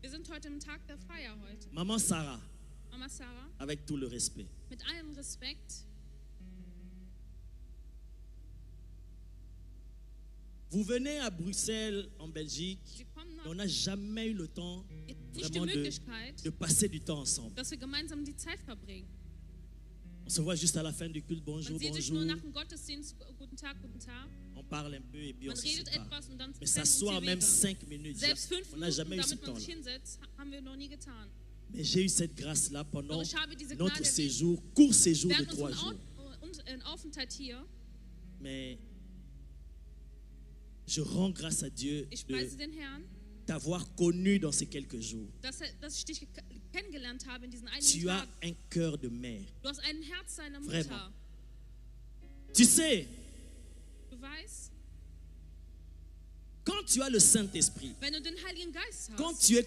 Wir sind heute im Tag der Feier heute. Maman Sarah, Mama Sarah, avec tout le respect, mit allem Respekt, vous venez à Bruxelles, en Belgique, Sie kommen et on nach, n'a jamais eu le temps nicht die vraiment Möglichkeit, de passer du temps ensemble. dass wir gemeinsam die Zeit verbringen. On se voit juste à la fin du culte, bonjour, Man sieht sich nur bonjour. nach dem Gottesdienst, guten Tag, guten Tag. On parle un peu et puis on Man se redet sépare. etwas und dann Mais trennen wir uns s'asseoir hier même wieder. 5 minutes, Selbst 5 on n'a jamais Minuten, eu ce damit man sich temps-là. hinsetzt, haben wir noch nie getan. Mais j'ai eu cette grâce-là pendant Doch ich habe diese notre Gnade séjour, court séjour de während 3 unserem jours. Aufenthalt hier. Mais je rends grâce à Dieu Ich de preise den Herrn, t'avoir connu dans ces quelques jours. dass ich dich kennengelernt habe in diesen einigen Tu as Tagen. un cœur de mère. Du hast ein Herz deiner Mutter. Vraiment. Tu sais, Du weißt, quand tu as le Saint-Esprit, wenn du den Heiligen Geist quand hast, tu es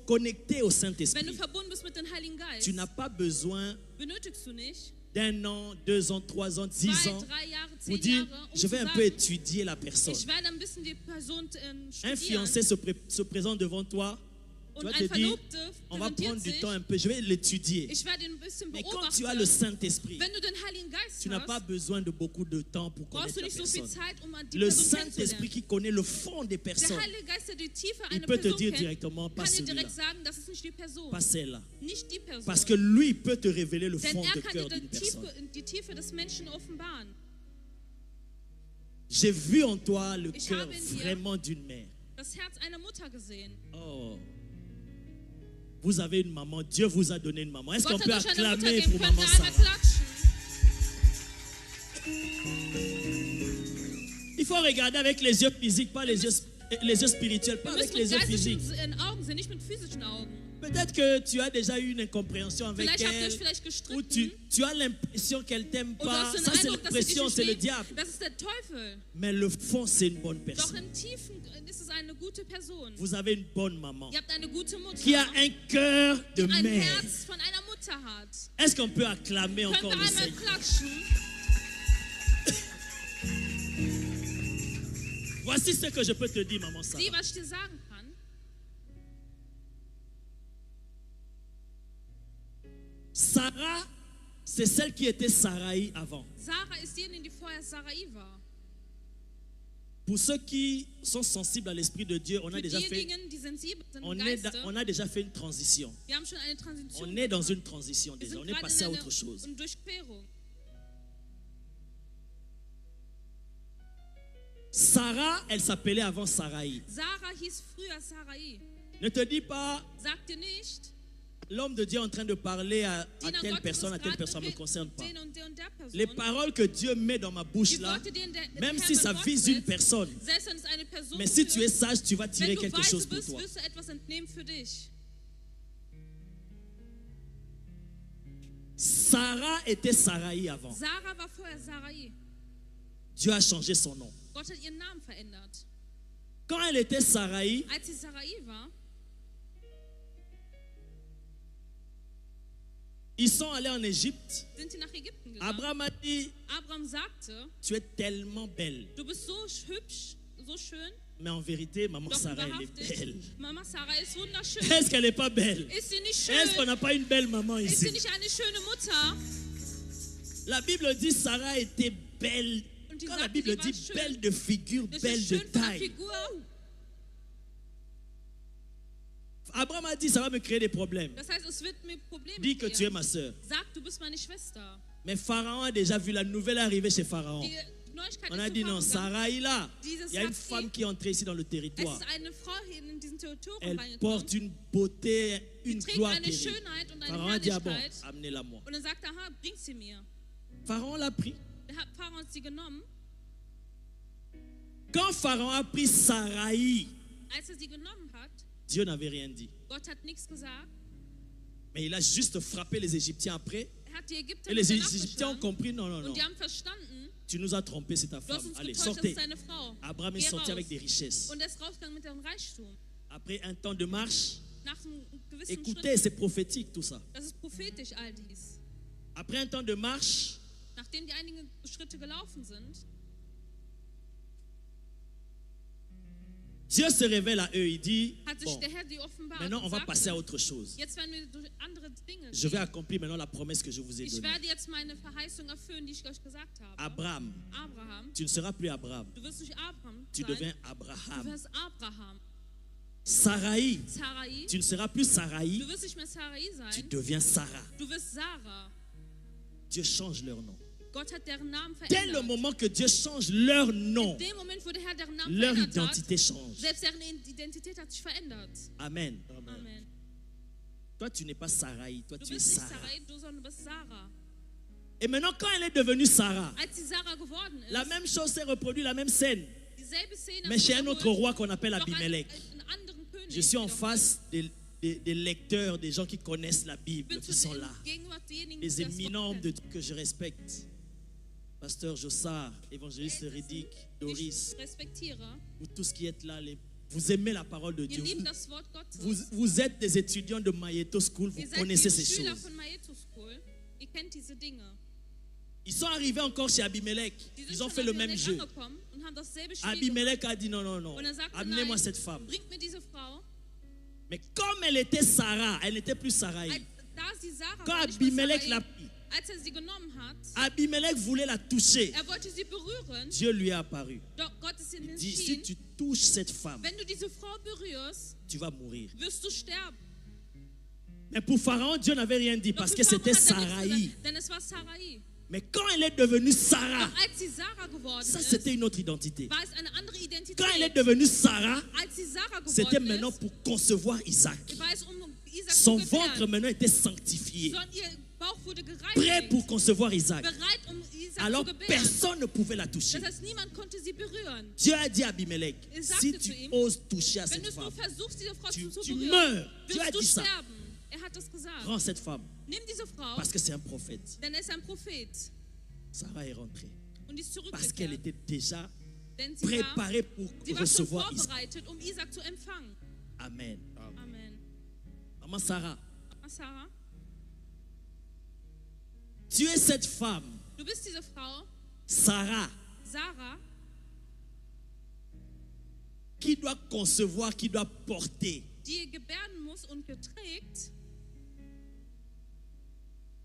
connecté au wenn du Saint-Esprit, verbunden bist mit dem Heiligen Geist, tu n'as pas besoin benötigst du nicht d'1 an, 2 ans, 3 ans, 10 2, ans 3 Jahre, pour 10 dire, Jahre, je vais un zu peu sagen, étudier la personne. ich werde ein bisschen die Person Un studieren. fiancé se présente devant toi, tu Und vas ein te dire, Verlobte on va präsentiert prendre du sich, temps un peu, je vais l'étudier. ich werde ihn ein bisschen Mais quand tu as le beobachten. Saint-Esprit, Wenn du den Heiligen Geist tu n'as pas hast, besoin de beaucoup de temps pour brauchst connaître du la nicht so viel personne. Zeit, um die Le Person Saint-Esprit kennenzulernen. qui connaît le fond des Der personnes, Heilige Geist, der die Tiefe il einer peut te Person dire kennt, directement, pas kann dir celui-là, direkt sagen, das ist nicht die Person, pas celle-là. nicht die Person. Parce que lui, il peut te révéler le Denn fond de kann cœur dir d'une personne. die Tiefe des Menschen offenbaren. J'ai vu en toi le Ich cœur habe in dir vraiment d'une mère. Das Herz einer Mutter gesehen. Oh. Vous avez une maman, Dieu vous a donné une maman. Est-ce qu'on Gott peut hat euch eine Mutter acclamer gegeben, pour könnt maman ihr einmal Sarah? klatschen. Il faut regarder avec les yeux physiques, pas les yeux spirituels, pas Wir avec müssen les mit yeux physiques. geistigen Augen sehen, nicht mit physischen Augen. Peut-être que tu as déjà eu une incompréhension avec Vielleicht habt ihr euch elle, vielleicht ou gestritten. tu as l'impression qu'elle t'aime Oder pas. hast du den Ça, c'est Eindruck, dass sie l'impression, dich c'est le nicht liebt. diable. Das ist der Teufel. Mais le fond, c'est une bonne Doch personne. im Tiefen ist es eine gute Person. Vous avez une bonne maman Ihr habt eine gute Mutter, qui a un cœur de die ein mère. Herz von einer Mutter hat. Est-ce qu'on peut acclamer Könnt encore ihr le einmal Seigneur? klatschen? Voici ce que je peux te dire, maman Sarah. Sieh, was ich dir sagen kann. Sarah, c'est celle qui était Sarai avant. Sarah ist diejenige, die vorher Sarai war. Pour ceux qui sont sensibles à l'Esprit de Dieu, on a Für déjà fait, diejenigen, die sensibel sind im on Geiste, a déjà fait une transition. wir haben schon eine Transition On est dans gemacht. une transition Wir déjà. sind On est gerade passé à in autre chose. einer Durchquerung. Sarah, elle s'appelait avant Sarai. Sarah hieß früher Sarai. Ne te dis pas, Sag dir nicht, l'homme de Dieu est en train de parler à Diener telle Gottes personne, à ist telle gerade personne, ne me mit concerne pas. den und der Person. Les paroles que Dieu met dans ma bouche Die là, Worte, die in der même Herr si ça mein Wort vise une setzt, personne, selbst wenn es eine Person mais si tu es führt, sage, tu vas wenn tirer du quelque weise chose pour bist, toi. wirst du etwas entnehmen für dich. Sarah était Sarai avant. Sarah war vorher Sarai. Dieu a changé son nom. Gott hat ihren Namen verändert. Quand elle était Sarai, Als sie Sarai war, Ils sont allés en Égypte. sind sie nach Ägypten gegangen. Abraham a dit, Abraham sagte, tu es tellement belle. du bist so hübsch, so schön. Mais en vérité, maman Doch Sarah, elle est wahrhaftig, belle. Mama Sarah ist wunderschön. Est-ce qu'elle n'est pas belle? Ist sie nicht Est-ce qu'on schön? n'a pas une belle maman Ist sie ici? nicht eine schöne Mutter? La Bible dit Sarah était belle. Und die Quand la sagte, Bible die war dit schön. belle de figure, Das belle ist de schön von der taille. Figur. Abraham a dit, ça va me créer des problèmes. Das heißt, es wird mir Probleme Dis que tu es geben. ma sœur. Sag, du bist meine Schwester. Mais Pharaon a déjà vu la nouvelle arrivée chez Pharaon. Die Neuigkeit On ist a dit non, gegangen. Sarah est là. Dieses Il y a une sagt femme sie. qui est entrée ici dans le Es territoire. ist eine Frau hier in diesen Territorium Elle reingekommen. porte une beauté, une Die trägt gloire eine terrible. Schönheit und eine Pharaon a dit, ah bon, Herrlichkeit. amenez-la moi. Und dann sagt er, aha, bring sie mir. Pharaon l'a pris. Der Pharao hat sie genommen. Quand Pharaon a pris Sarai, Als er sie genommen hat, Dieu n'avait rien dit. Gott hat nichts gesagt. Mais il a juste frappé les Égyptiens après. Er hat die Ägypter Et les danach Égyptiens ont geschlagen. compris, non, non, non. Und die haben verstanden, Tu nous as trompé, c'est ta du femme. hast uns Allez, getäuscht, das sortez. ist deine Frau. Abraham est Geh sorti raus. avec des richesses. Und er ist rausgegangen mit dem Reichtum. Après un temps de marche, Nach einem gewissen écoutez, Schritt, c'est prophétique tout ça. das ist prophetisch all dies. Après un temps de marche, Nachdem die einige Schritte gelaufen sind, Dieu se révèle à eux. Il dit, hat sich bon, der Herr die offenbart maintenant on und va sagte, passer à autre chose. jetzt werden wir durch andere Dinge Je vais gehen. accomplir maintenant la promesse que je vous ai Ich donnée. werde jetzt meine Verheißung erfüllen, die ich euch gesagt habe. Abraham, Abraham, tu ne seras plus Abraham, du wirst nicht Abraham tu sein, deviens du Abraham. wirst Abraham. Sarai, Sarai, tu ne seras plus Sarai, du wirst nicht mehr Sarai tu sein, deviens Sarah. du wirst Sarah. Dieu change leur nom. Gott hat deren Namen Dès le verändert. moment que Dieu change leur nom, In dem Moment, wo der Herr deren Namen leur verändert hat, identité change. selbst deren Identität hat sich verändert. Amen. Amen. Toi, tu n'es pas Sarai, toi, Du tu es bist nicht Sarah. Sarai, du, sondern du bist Sarah. Et maintenant, quand elle est devenue Sarah, Als sie Sarah geworden ist, la même chose s'est reproduite, la même scène, dieselbe Szene, mais chez un autre wiederholt, roi qu'on appelle doch Abimelech. einen anderen König Je suis en wiederholt. face des lecteurs, des gens qui connaissent la Ich Bible, bin qui zu sont den là. Gegenwart derjenigen, Les die das éminents hommes Wort de kennen. Dieu que je respecte. Pasteur Jossard, évangéliste Riddick, Ich Doris, respektiere. vous tous qui êtes là, vous aimez la parole de Ihr Dieu. liebt das Wort Gottes. Vous êtes des étudiants de Mayeto School, vous Ihr seid connaissez die ces Schüler choses. von Maeto School. Ihr kennt diese Dinge. Ils sont arrivés encore chez Abimelech. Die sind Ils ont schon fait le an même Abimelech jeu. angekommen und haben dasselbe Spiel gemacht. Abimelech a dit non, non, non. Und er sagte, Amenez-moi nein, cette femme. bringt mir diese Frau. Mais comme elle était Sarah, elle n'était plus Sarai. Da sie Sarah Quand war, nicht mehr Abimelech Sarai, l'a pris, als er sie genommen hat, Abimelech voulait la toucher. er wollte sie berühren, Dieu lui est apparu. doch Gott ist ihm Il dit, si entschieden, tu touches cette femme, wenn du diese Frau berührst, tu vas mourir. wirst du sterben. Mais pour Pharaon, Dieu n'avait rien dit Doch parce für que Pharao c'était hat er nichts Sarai. gesagt, denn es war Sarai. Mais quand elle est devenue Sarah, Doch als sie Sarah geworden ça ist, c'était une autre identité. war es eine andere Identität. Quand elle est devenue Sarah, Als sie Sarah c'était geworden maintenant ist, pour concevoir Isaac. war es Isaac Son zu ventre gebären. maintenant était sanctifié, Sondern ihr Bauch wurde prêt gereinigt, pour concevoir Isaac. bereit, Isaac Alors zu gebären. personne ne pouvait la toucher. Das heißt, niemand konnte sie berühren. Dieu a dit à Abimelech, Il sagte si zu tu ihm, oses toucher à Wenn cette du es nur femme, versuchst, diese Frau tu zu meurs. berühren, Dieu a wirst du dit ça. sterben. Er hat das gesagt. Prends cette femme, Nimm diese Frau, parce que c'est un prophète. denn er ist ein Prophet. Sarah est rentrée, Und die ist parce qu'elle zurückgekehrt. était déjà Denn sie war préparée pour schon recevoir Isaac. vorbereitet, Isaac zu empfangen. Amen. Amen. Maman Sarah, Sarah, tu es cette femme, du bist diese Frau, Sarah, Sarah, qui doit concevoir, qui doit porter die gebären muss und geträgt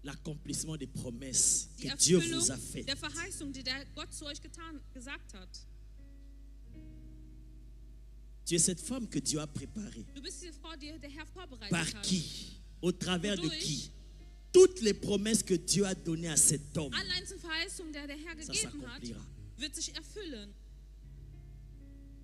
l'accomplissement des promesses die que Dieu Erfüllung vous a faites. der Verheißung, die der Gott zu euch gesagt hat. Tu es cette femme que Dieu a préparée. Du bist diese Frau, die der Herr vorbereitet Par hat. qui? Au travers de Wodurch? qui? Toutes les promesses que Dieu a données à cet homme, Alle einzelnen Verheißungen, der Herr ça gegeben hat, s'accomplira. wird sich erfüllen.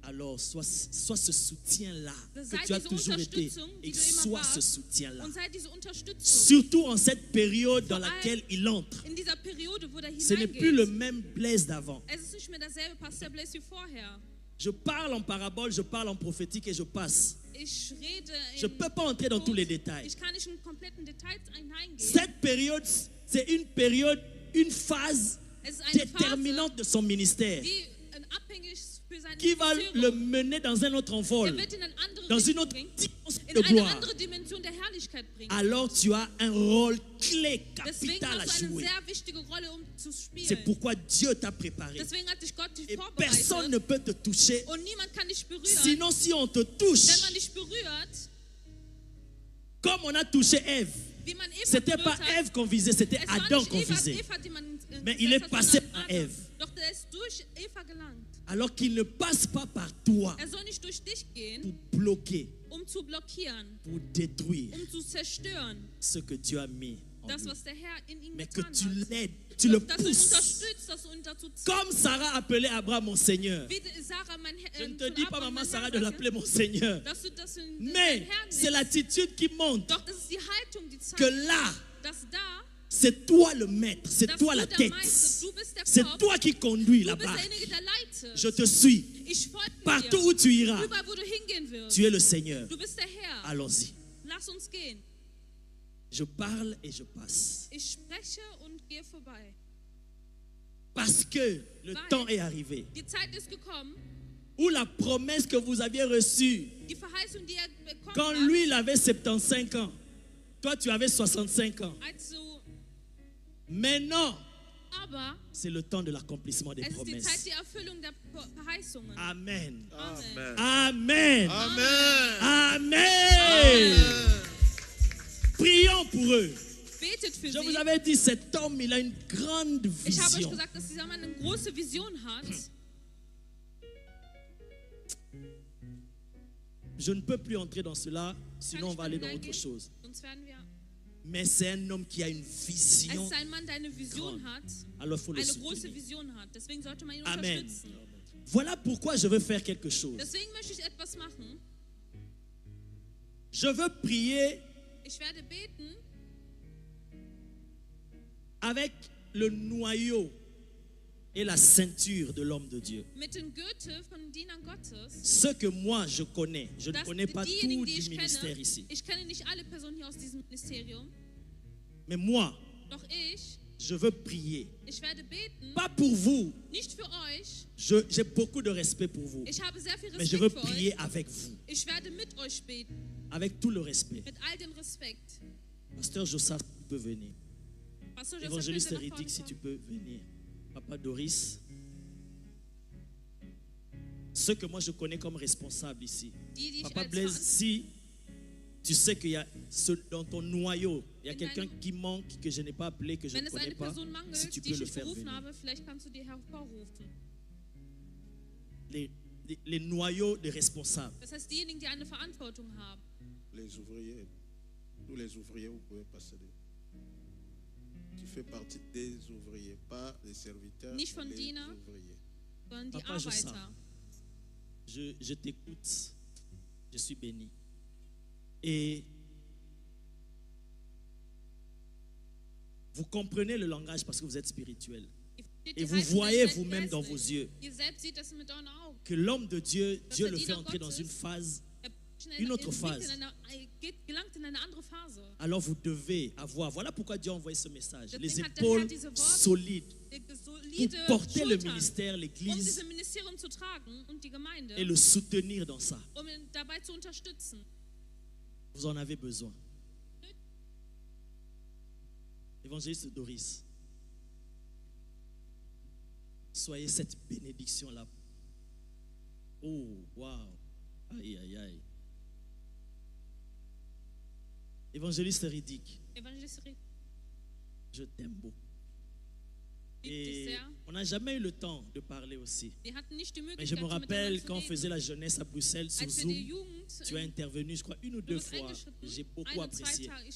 Alors, sois ce soutien-là Sei que tu as diese toujours été Unterstützung, die et du immer sois ce warst, soutien-là. und sei diese Unterstützung. Surtout en cette période dans Vor allem laquelle il entre. In dieser Periode, wo der Ce n'est plus le hineingeht, même Blaise d'avant. es ist nicht mehr derselbe Pastor Blaise wie vorher. Je parle en parabole, je parle en prophétique et je passe. Ich rede Je ne peux pas entrer dans tous les détails. Ich kann nicht in kompletten Details hineingehen. Cette période, c'est une période, une phase Es ist eine déterminante de son ministère Phase, die abhängig für seine qui va Beziehung. le mener dans un autre envol, Er wird in eine andere dans une Richtung autre bringen, dimension in de eine gloire. andere Dimension der Herrlichkeit Herrlichkeit bringen alors wird. tu as un rôle clé, Deswegen capital à hast du eine jouer. sehr wichtige Rolle, um zu C'est spielen. pourquoi Dieu t'a préparé. Deswegen hat dich Gott Et vorbereitet. personne ne peut te toucher. Und niemand kann dich berühren. Sinon, si on te Wenn touche, man dich berührt, comme on a touché Ève, wie man Eva c'était pas berührt hat, Ève qu'on visait, c'était es war Adam nicht qu'on Eva, visait. Eva, die man Mais il est gesetzt hat, passé sondern par Adam. Ève. Doch der ist durch Eva gelangt. Alors qu'il ne passe pas par toi Er soll nicht durch dich gehen, pour bloquer, um zu blockieren, pour détruire zu zerstören, ce que Dieu a mis en das, lui. was der Herr in ihm Mais que getan tu hat. l'aides, tu le Doch, dass du ihn pousses. unterstützt, dass du ihn dazu ziehst. Comme Sarah appelait Abraham mon Seigneur. Wie Sarah, mein Herr, Je ne te von dis pas, Abraham, maman mein Sarah, Herr, de l'appeler mon Seigneur. dass du das in Mais dein Herr c'est nimmst. l'attitude qui montre Doch das ist die Haltung, die que zeigt, là, dass da, c'est toi le maître, c'est dass toi du la der tête. Meister, du bist der C'est Kopf, toi qui conduis du la bist barque. derjenige, der leitet. Je te suis. Ich folge Partout dir. où tu iras, Überall, wo du hingehen wirst. tu es le Seigneur. Du bist der Herr. Allons-y. Lass uns gehen. Je parle et je passe. Ich spreche und gehe vorbei. Parce que le temps est arrivé Die Zeit ist gekommen, où la promesse que vous aviez reçue, die Verheißung, die er bekommen quand hat, lui il avait 75 ans, toi tu avais 65 ans. als du, Maintenant, aber c'est le temps de l'accomplissement des es ist die Zeit promesses. der Erfüllung der Amen. Verheißungen. Amen. Amen. Amen. Amen. Prions pour eux. Betet für Je vous sie. avais dit, cet homme, il a une grande Ich habe euch vision. gesagt, dass dieser Mann eine große Vision hat. Je ne peux plus entrer dans cela, Kann sinon ich on va mal aller dans hineingehen? autre chose. Sonst werden wir. Mais c'est un homme qui a une Es vision. ist ein Mann, der eine Vision hat, Alors il faut le eine große soutenir. Vision hat. Deswegen sollte man ihn Amen. unterstützen. Voilà pourquoi je veux faire quelque chose. Deswegen möchte ich etwas machen. Je veux prier Ich werde beten avec le noyau et la ceinture de l'homme de Dieu. mit dem Gürtel von den Dienern Gottes. Ce que moi je connais, je ne Dass connais pas tout diejenigen, die du ich ministère kenne, ici. ich kenne nicht alle Personen hier aus diesem Ministerium, Mais moi, doch je veux prier. ich werde beten, Pas pour vous. nicht für euch. J'ai beaucoup de respect pour vous. Ich habe sehr viel Mais je veux Respekt für prier euch. avec vous. Ich werde mit euch beten, Avec tout le respect. mit all dem Respekt. Pasteur Jossas, tu peux venir. Pastor Joseph, Évangéliste könnt ihr nach Éridique, si vorne tu kommen? peux venir. Papa Doris. Ce que moi je connais comme responsable ici. Die ich Papa als Blaise, si tu sais qu'il y a dans ton noyau, il y a In quelqu'un deinem- qui manque, que je n'ai pas appelé, que je Wenn ne es connais eine pas, Person si mangelt, tu die peux ich le nicht faire berufen venir. habe, vielleicht kannst du die hervorrufen. Les noyaux des responsables. Das heißt, diejenigen, die eine Verantwortung haben. Les ouvriers, tous les ouvriers, vous pouvez passer. Tu fais partie des ouvriers, pas des serviteurs, Nicht von les Diener. ouvriers. Sondern die Papa, je Arbeiter. sens. Je t'écoute. Je suis béni. Et vous comprenez le langage parce que vous êtes spirituel. Ihr versteht Et die vous Haltung, voyez ihr seid vous-même dans vos geistlich. yeux Ihr selbst seht das mit euren Augen. que l'homme de Dieu, Das Dieu der le fait Diener entrer dans Gottes une phase. Une autre phase. Gelangt in eine andere Phase. Alors vous devez avoir. Voilà pourquoi Dieu a envoyé ce message. Deswegen Les hat der Herr épaules diese Worte- solides Solide pour porter le Schultern, ministère, um l'Église dieses Ministerium zu tragen und die Gemeinde, et le soutenir dans ça. um ihn dabei zu unterstützen. Vous en avez besoin. Évangéliste Doris, soyez cette bénédiction-là. Oh, wow. Aïe, aïe, aïe. Évangéliste Éridique, Evangelist je t'aime beaucoup. liebt dich Et sehr. on n'a jamais eu le temps de parler aussi. Wir hatten nicht die Mais Möglichkeit, je me so rappelle miteinander quand on zu faisait reden. la jeunesse à Bruxelles sur Als wir die Zoom, Jugend tu as intervenu, je crois, une ou du deux bist fois. eingeschritten, J'ai beaucoup ein oder apprécié. zwei Tage,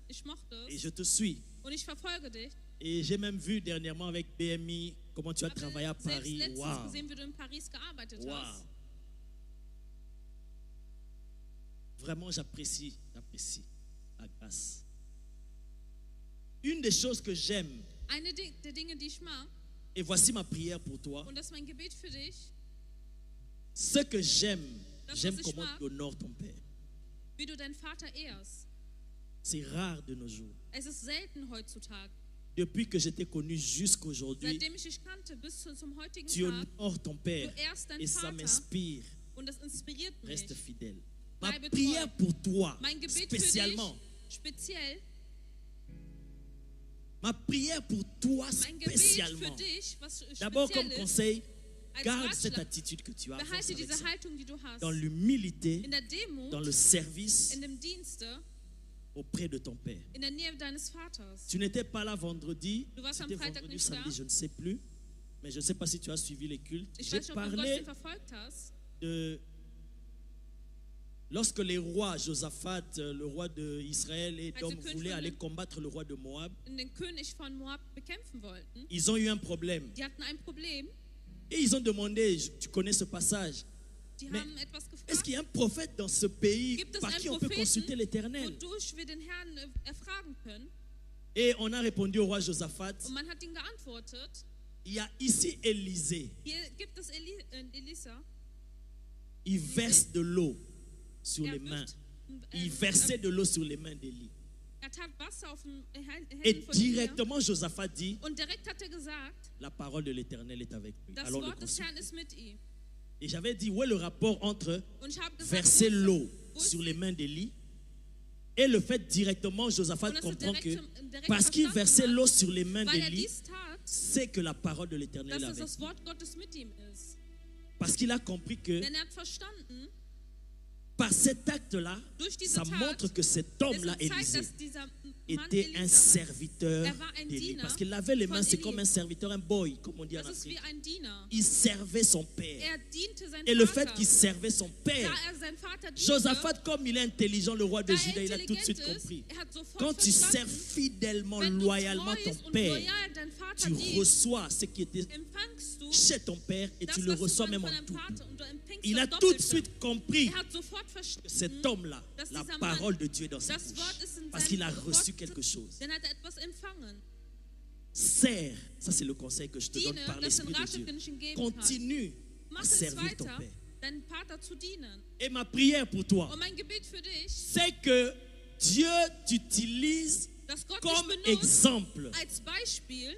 ich mochte Et es je te suis. und ich verfolge dich. Et j'ai même vu dernièrement avec BMI comment tu as Habe travaillé à selbst Paris. letztens Wow. gesehen, wie du in Paris gearbeitet Wow. hast. Vraiment, j'apprécie la grâce. Une des choses que j'aime, Eine der Dinge, die ich mag, et voici ma prière pour toi, und das ist mein Gebet für dich, ce que j'aime Das, j'aime was ich comment mag. tu honores ton Père. wie du deinen Vater ehrst. C'est rare de nos jours. Es ist selten heutzutage. Depuis que je t'ai connu jusqu'aujourd'hui, Seitdem ich dich kannte, bis zum heutigen tu Tag, honores ton Père. du ehrst deinen Et ça Vater m'inspire. und das inspiriert mich. Reste fidèle. Ma Bleibe prière treu. pour toi, Mein Gebet spécialement, speziell Ma prière pour toi mein Gebet für spécialement. dich, was D'abord, comme speziell ist, conseil, als garde cette Ratschlag, attitude que tu as. Avance behalte avec diese ça. Haltung, die du hast, Dans l'humilité, in der Demut, dans le service in dem Dienste, auprès de ton Père. in der Nähe deines Vaters. Tu n'étais pas là vendredi, Du warst am c'était Freitag vendredi, nicht samedi, da. je ne sais plus. Mais je ne sais pas si tu as suivi les cultes. Ich J'ai weiß nicht, ob du parlé Gottesdienst verfolgt hast. de... Lorsque les rois, Josaphat, le roi d'Israël et Also Dom König voulaient von aller den- combattre le roi de Moab, In den König von Moab bekämpfen wollten. ils ont eu un problème. Die hatten ein Problem. Et ils ont demandé, tu connais ce passage, Die Mais haben etwas est-ce gefragt, qu'il y a un prophète dans ce pays Gibt es par einen qui on peut Propheten, consulter l'Éternel? wodurch wir den Herrn erfragen können. Et on a répondu au roi Josaphat, Und man hat ihm geantwortet, il y a ici Élisée, hier gibt es Elisa. il verse de l'eau sur les Er mains. wirft, Il versait de l'eau sur les mains d'Élie. er tat Wasser auf den Händen Et von Elia. directement, Josaphat dit, Und direkt hat er gesagt, la parole de l'Éternel est avec lui. das Allons le Wort des Herrn consulter. ist mit ihm. Et j'avais dit, où est le rapport entre Und ich habe gesagt, verser l'eau wo ist sur die- les mains d'Élie et le fait directement, Josaphat Und dass er comprend que direkt parce qu'il verstanden versait hat, l'eau sur les mains weil er d'Élie, dies tat, c'est que la parole de l'Éternel dass est es avec das lui. Wort Gottes mit ihm ist. Parce qu'il a compris que Denn er hat verstanden, par cet acte-là, durch diese ça Tat, montre que cet es homme-là, zeigt, Élisée, dass dieser Mann était un Elisa war. serviteur Er war ein d'Élie. Diener Parce qu'il avait les mains, von c'est Élie. comme un serviteur, un boy, comme on dit en Das ist wie Afrique. ein Diener. Il servait son père. Er diente sein Et le fait Vater. qu'il servait son père, Da er sein Vater diente, Josaphat, comme il est intelligent, le roi de da Juda, il a tout de intelligent suite ist, compris. er hat sofort Quand tu verstanden, sers fidèlement, wenn du loyalement treu ton und père, loyal dein Vater tu dienst, reçois ce qui était empfangst du chez ton père et das, tu le was du reçois von même en deinem double. Vater und du empfängst Il a das tout de Doppelte. suite compris Er hat sofort que verstanden, cet homme-là, dass la dieser parole Mann, de Dieu est dans sa das bouche. Wort ist in Parce seinem qu'il a reçu Wort, quelque chose. denn hat er etwas empfangen. Sers, ça c'est le conseil que je te donne Diene, par das ist ein l'Esprit de Ratschlag, Dieu. den ich ihm geben kann. Continue à Mach es servir ton weiter, père. deinem Vater zu dienen. Et ma prière pour toi, Und mein Gebet für dich, c'est que Dieu t'utilise dass Gott comme dich benutzt exemple, als Beispiel,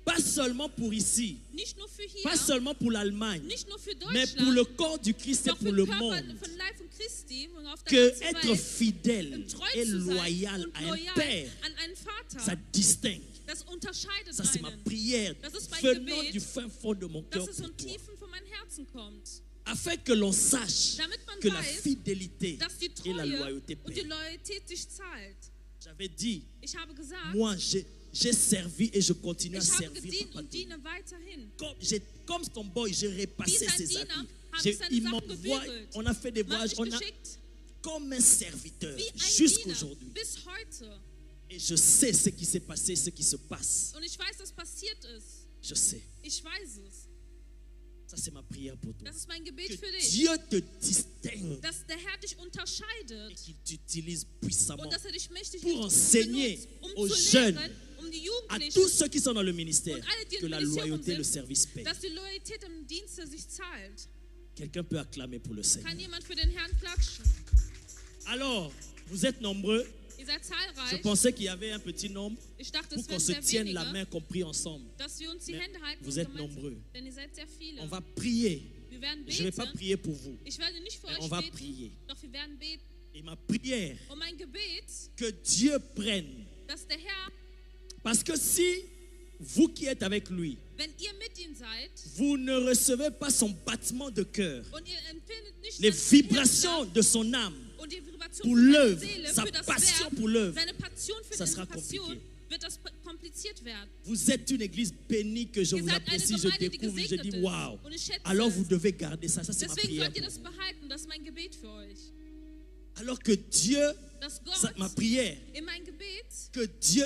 pas seulement pour ici, nicht nur für hier, pas seulement pour l'Allemagne, nicht nur für mais Deutschland, pour le corps du Christ et doch pour für le den Körper monde. von Leib von Christi und auf der Que ganzen être Welt, fidèle treu et zu sein loyal und à un loyal père, an einen Vater, ça distingue. das unterscheidet Ça, c'est ma einen. prière Das ist mein venant Gebet, du fin fond de mon cœur dass es pour von toi. Tiefen von meinem Herzen kommt, Afin que l'on sache damit man que la weiß, fidélité dass die et la Treue loyauté und die paient. Loyalität sich zahlt. J'avais dit, Ich habe gesagt, moi j'ai servi et je continue à ich habe servir gedient Papa und Tony. diene weiterhin. Comme ton boy, j'ai repassé Wie sein ses Diener habits. habe ich seine Il Sachen m'envoie, gebügelt. on a fait des Man hat voyages, mich on a geschickt comme un serviteur wie ein jusqu'à Diener aujourd'hui. bis heute. Et je sais ce qui s'est passé, ce qui se passe. Und ich weiß, was passiert ist. Je sais. Ich weiß es. Ça, c'est ma prière pour toi. Das ist mein Gebet für Que dich. Dieu te distingue Dass der Herr dich et unterscheidet qu'il t'utilise puissamment und dass er dich mächtig pour benutzt, enseigner aux zu jeunes, lehren, die à Jugendlichen, tous ceux qui sont dans le ministère, und alle, die que im la Ministerium loyauté et le sind, service paient. dass die Loyalität im Dienste sich zahlt. Quelqu'un peut acclamer pour le Seigneur. Kann jemand für den Herrn klatschen? Alors, vous êtes nombreux. Ihr seid Je zahlreich. pensais qu'il y avait un petit nombre Ich dachte, pour es qu'on wären se sehr tienne la wenige, main, qu'on prie ensemble. dass wir uns die Mais Hände halten vous und êtes gemeinsam- nombreux. Denn ihr seid sehr viele. On va prier. Wir werden Je ne vais pas beten. prier pour vous. Ich werde nicht für Mais euch on va beten, prier. doch wir werden beten. Et ma prière, Und mein Gebet, que Dieu prenne. dass der Herr, Parce que si vous qui êtes avec lui, wenn ihr mit ihm seid vous ne recevez pas son battement de cœur, und ihr empfindet nicht les sein vibrations Herz de son âme, und die Vibration pour von seiner l'œuvre, Seele, sa für das passion Werk, pour l'œuvre, seine Passion für ça diese sera Passion, compliqué. wird das kompliziert werden. vous êtes une église bénie que je Ihr vous seid eine apprécie, je Gemeinde, die découvre, je gesegnet dis ist. waouh. Und ich schätze Alors es. vous devez garder ça, ça c'est ma Deswegen prière. sollt ihr pour das behalten. Das ist mein Gebet für euch. vous. Alors que Dieu, Dass ma Gott prière, in mein Gebet, que Dieu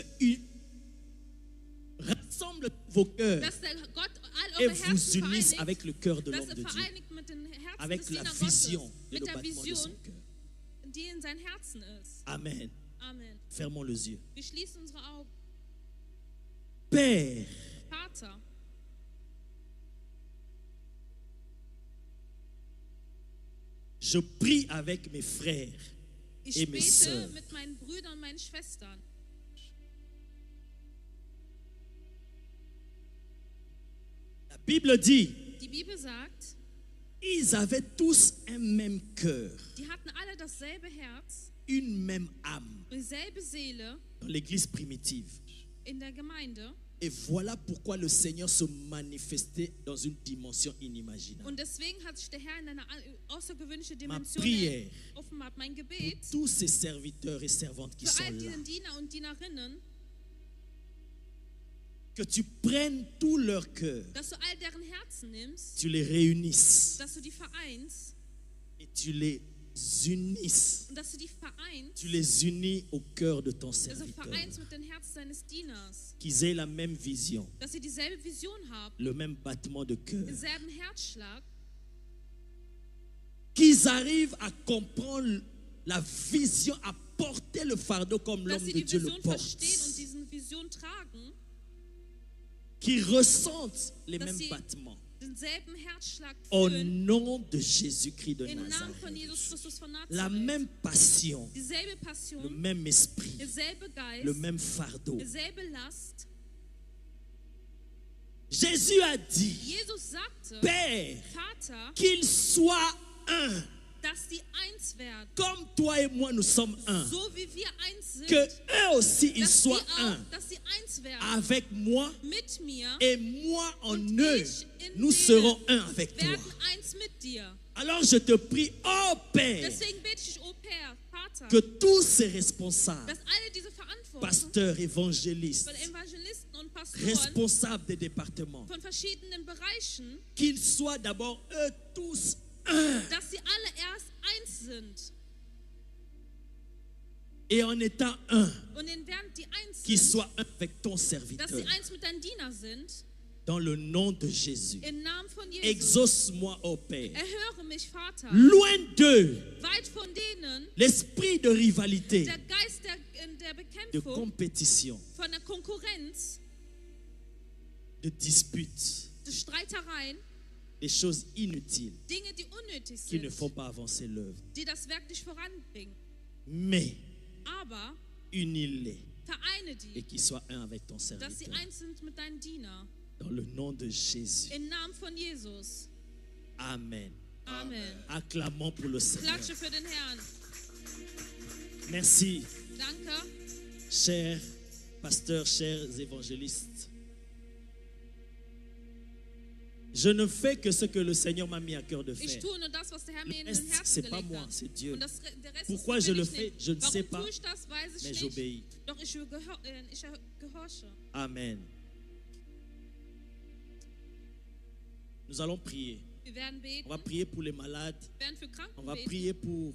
rassemble vos cœurs dass der Gott all et eure vous Herzen unisse vereinigt, avec le cœur de dass l'homme er de Dieu, vereinigt mit den Herzen avec des la Dieners vision Gottes, et le mit der battement de son Vision, cœur. die in sein Herzen ist. Amen. Amen. Fermons les yeux. Wir schließen unsere Augen. Père, Vater, je prie avec mes frères. ich Et mes bete sœurs. mit meinen Brüdern und meinen Schwestern. La Bible dit, Die Bibel sagt, ils avaient tous un même cœur. die hatten alle dasselbe Herz. une même âme dieselbe Seele dans l'église primitive. in der Gemeinde. Et voilà pourquoi le Seigneur se manifestait dans une dimension inimaginable. Und deswegen hat sich der Herr in einer außergewöhnliche Ma Dimension prière offenbart. Mein pour Gebet tous ces serviteurs et servantes qui für sont all là, diese Diener und Dienerinnen, que tu prennes tout leur cœur, dass du all deren Herzen nimmst, tu les réunisses dass du die vereinst et tu les unisses. und dass du die vereinst, Tu les unis au cœur de ton dass du serviteur. vereinst mit dem Herzen deines Dieners, Qu'ils aient la même vision, dass sie dieselbe Vision haben, le même battement de cœur. denselben Herzschlag, Qu'ils arrivent à comprendre la vision, à porter le fardeau comme dass l'homme sie de die Dieu le Vision porte. verstehen und diese Vision tragen, Qu'ils ressentent les dass mêmes sie battements. denselben Herzschlag Au fühlen, nom de Jésus-Christ de im Namen von Nazareth. Jesus Christus von La Nazareth. même passion, Dieselbe le Passion, même esprit, derselbe Geist, le même fardeau. dieselbe Last. Jésus a dit, Jesus sagte, Père, Vater, qu'ils soient un, dass die eins werden, comme toi et moi nous sommes un. so wie wir eins sind, Que eux aussi ils dass sie soient auch, un. dass sie eins werden, Avec moi mit mir, et moi en und eux, ich in nous denen, serons un avec toi. werden eins mit dir. Alors je te prie, oh Père, Deswegen bete ich, oh Père, Vater, que tous ces responsables, dass alle diese Verantwortung pasteurs, évangélistes, von Evangelisten und Pastoren responsables des départements, von verschiedenen Bereichen, qu'ils soient d'abord eux tous un. dass sie alle erst eins sind. Et en étant un, Und während die eins qu'ils sind, soient un avec ton dass serviteur. sie eins mit deinem Diener sind, Dans le nom de Jésus. im Namen von Jesus. Exauce-moi, ô Père. Erhöre mich, Vater. Loin d'eux, Weit von denen, l'esprit de rivalité, der Geist der de Bekämpfung, compétition, von der Konkurrenz, de dispute, der Streitereien, des choses inutiles Dinge, die unnötig qui ne sind, font pas avancer l'œuvre. die das Werk nicht voranbringen. Mais Aber unis-les vereine et die, qu'ils soient un avec ton dass sie serviteur. eins sind mit deinem Diener. Dans le nom de Jésus. Im Namen von Jesus. Amen. Amen. Acclamons pour le Seigneur. Klatsche für den Herrn. Merci, Danke, chers pasteurs, chers évangélistes. Je ne fais que ce que le Seigneur m'a mis à cœur de ich faire. tue nur das, was der Herr Le mir in den reste, Herzen c'est pas gelegt moi, hat. c'est Dieu. Und der Rest Pourquoi ist je will le ich fais, nicht. je ne sais Warum pas, tue ich das, weiß ich mais nicht. j'obéis. Doch ich gehorche. Amen. Nous allons prier. Wir werden beten, On va prier pour les malades. wir werden für Kranken On va beten, prier pour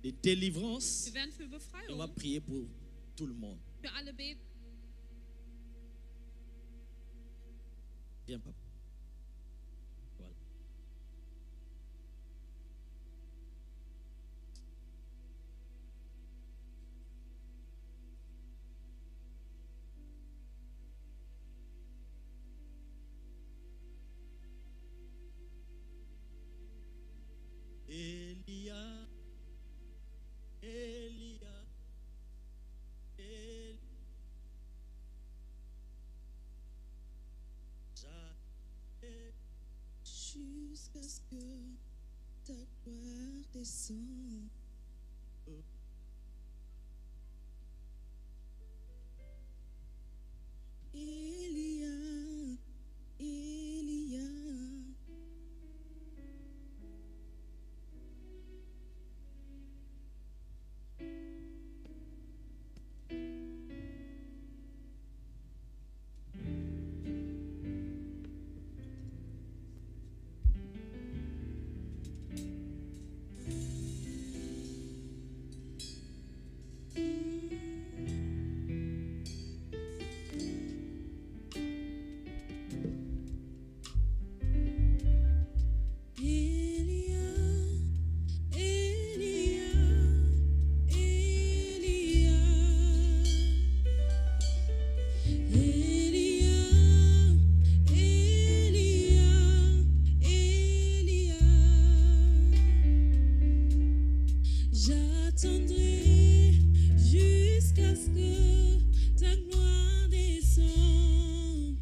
les délivrances. wir werden für Et on va Befreiung, prier pour tout le monde. für alle beten. Viens, papa. Voilà. Elia, Elia, Elia. Jusqu'à ce que ta gloire descende. Elia, Elia, Elia, Elia, Elia, Elia, Elia, j'attendrai jusqu'à ce que ta gloire descende.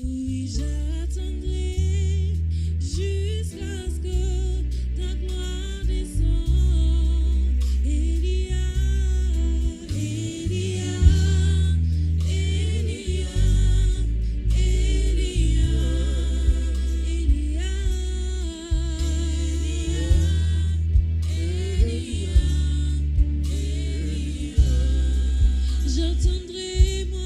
Oui, j'attendrai jusqu'à ce que ta gloire descende. J'attendrai, moi,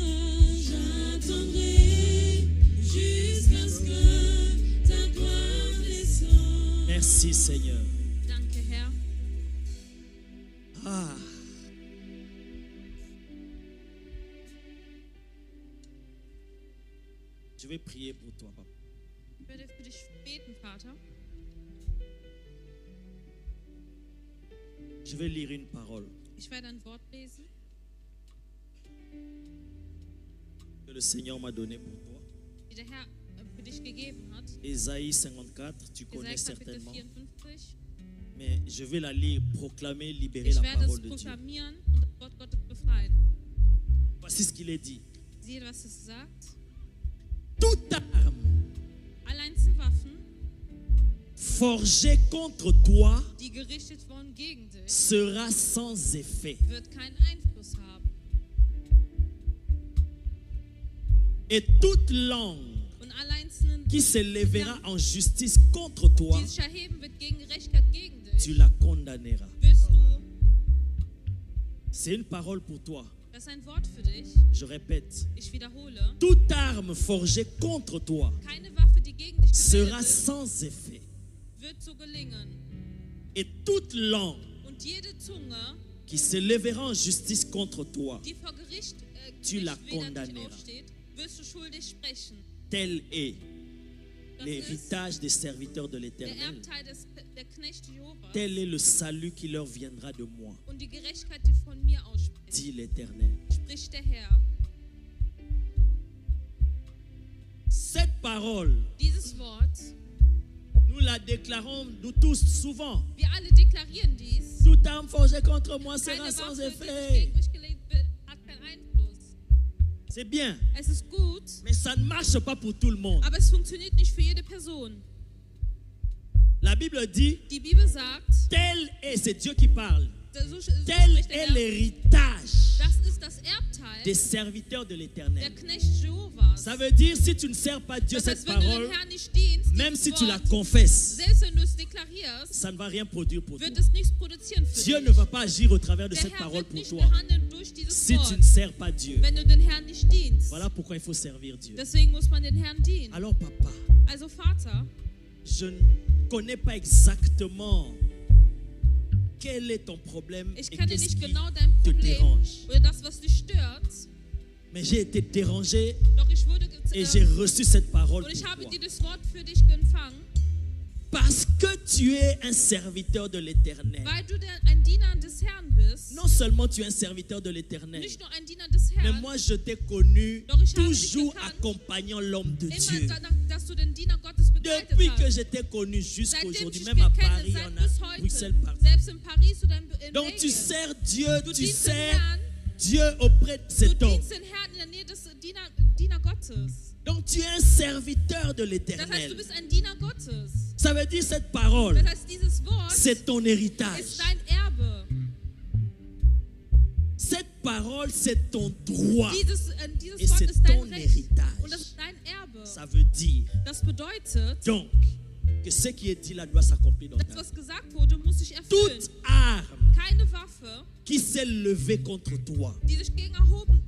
j'attendrai jusqu'à ce que ta gloire descende. Merci Seigneur. Danke, Herr. Ah. Je vais prier pour toi, papa. Ich werde für dich beten, Vater. Je vais lire une parole Ich werde ein Wort lesen, que le Seigneur m'a donnée pour toi. die der Herr für dich gegeben hat. Ésaïe 54, tu connais Jesaja Kapitel certainement. 54. Mais je vais la lire, proclamer, libérer Ich la werde es parole de Dieu. proklamieren und das Wort Gottes befreien. Voici ce qu'il est dit. Siehe, was es sagt. Toute arme Alleinste Waffen, forgée contre toi die gerichtet wurden gegen dich, sera sans effet. wird keinen Einfluss haben. Et toute langue Und alleinsten, qui se lèvera en justice contre toi, die sich erheben wird gegen Gerechtigkeit gegen dich, tu la condamneras. wirst du. C'est une parole pour toi. Das ist ein Wort für dich. Je répète. Ich wiederhole. Toute arme forgée contre toi Keine Waffe, die gegen dich sera gebildet ist, sans effet. wird so gelingen. Et toute langue Und jede Zunge, qui se lèvera en justice contre toi, die vor Gericht Tu la Gericht wider dich condamneras. aufsteht, wirst du schuldig sprechen. tel est Das ist l'héritage des serviteurs de der l'Éternel. Erbteil der Knechte Jehovas Tel est le salut qui leur viendra de moi, und die Gerechtigkeit, die von mir ausspricht, dit l'Éternel. spricht der Herr. Cette parole, Dieses Wort, nous la déclarons, nous tous, souvent. wir alle deklarieren dies. Toute arme forgée contre moi sera Keine sans Waffe, die sich effet. gegen mich gelegt wird, hat keinen Einfluss. C'est bien, Es ist gut, mais ça ne marche pas pour tout le monde. aber es funktioniert nicht für jede Person. La Bible dit, Die Bibel sagt, tel est, c'est Dieu qui parle, so tel spricht der est Herr, l'héritage das ist das Erbteil des serviteurs de der l'Éternel. Knecht Jehovas. Ça veut dire, si tu ne sers pas Dieu Das cette heißt, wenn du parole, den Herrn nicht dienst, même dieses si tu la Wort, confesses, selbst wenn du es deklarierst, ça ne va rien produire pour toi. wird es nichts produzieren für Dieu dich. ne va pas agir au travers de Der cette Herr parole wird pour nicht toi mehr handeln durch dieses si tu Wort, ne sers pas Dieu. wenn du den Herrn nicht dienst. Voilà pourquoi il faut servir Dieu. Deswegen muss man den Herrn dienen. Alors papa, Also Vater, je ne connais pas exactement quel est ton problème ich et kenne qu'est-ce nicht qui genau dein te Problem dérange. oder das, was dich stört, Mais j'ai été dérangé doch ich wurde et j'ai reçu cette parole und ich pour habe toi. dieses Wort für dich empfangen, Parce que tu es un serviteur de l'Éternel. weil du ein Diener des Herrn bist. Non seulement tu es un serviteur de l'Éternel, Nicht nur ein Diener des mais Herrn, moi je t'ai connu Doch ich habe dich toujours gekannt. accompagnant l'homme de immer Dieu. danach, dass du den Diener Gottes begleitet Depuis que hast. je t'ai connu jusqu'à Seitdem aujourd'hui, ich même à dich kenne, Paris, seit en bis Bruxelles, heute, partout. selbst in Paris oder in Donc tu Belgien. sers Dieu, Du tu dienst den sers Herrn, Dieu auprès de du cet homme. dienst den Herrn in der Nähe des Diener Gottes. Donc tu es un serviteur de Das heißt, du l'Éternel. bist ein Diener Gottes. Ça veut dire cette parole, Das heißt, dieses Wort c'est ton héritage. ist dein Erbe. Cette parole, c'est ton droit. Dieses Et Wort c'est ist dein ton Recht. héritage. Und das ist dein Erbe. Ça veut dire Das bedeutet, donc que ce qui est dit là doit s'accomplir dans das, ta vie. was gesagt wurde, muss sich erfüllen. Toute arme Keine Waffe, qui s'est levée contre toi die sich gegen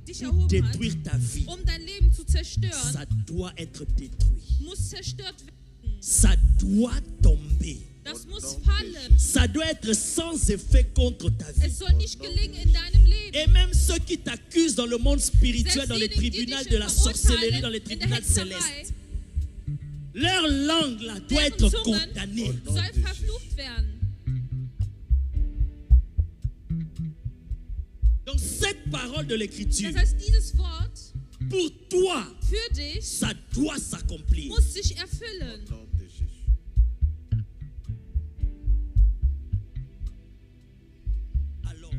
dich pour erhoben hat, détruire ta vie, um dein Leben zu zerstören, ça doit être détruit. muss zerstört werden. Ça doit tomber. Das muss nom de fallen. Ça doit être sans effet contre ta vie. Es soll nicht gelingen in deinem Leben. Et même ceux qui t'accusent dans le monde spirituel, Selbst dans les diejenigen, die tribunaux dich de la sorcellerie, dans les verurteilen, in der tribunaux Hexerei, célestes, leur langue là doit deren être Zungen condamnée. Nom soll de verflucht werden. Donc cette parole de l'écriture, Das heißt, dieses Wort pour toi, für dich ça doit s'accomplir. muss sich erfüllen. Au nom de Jésus. Alors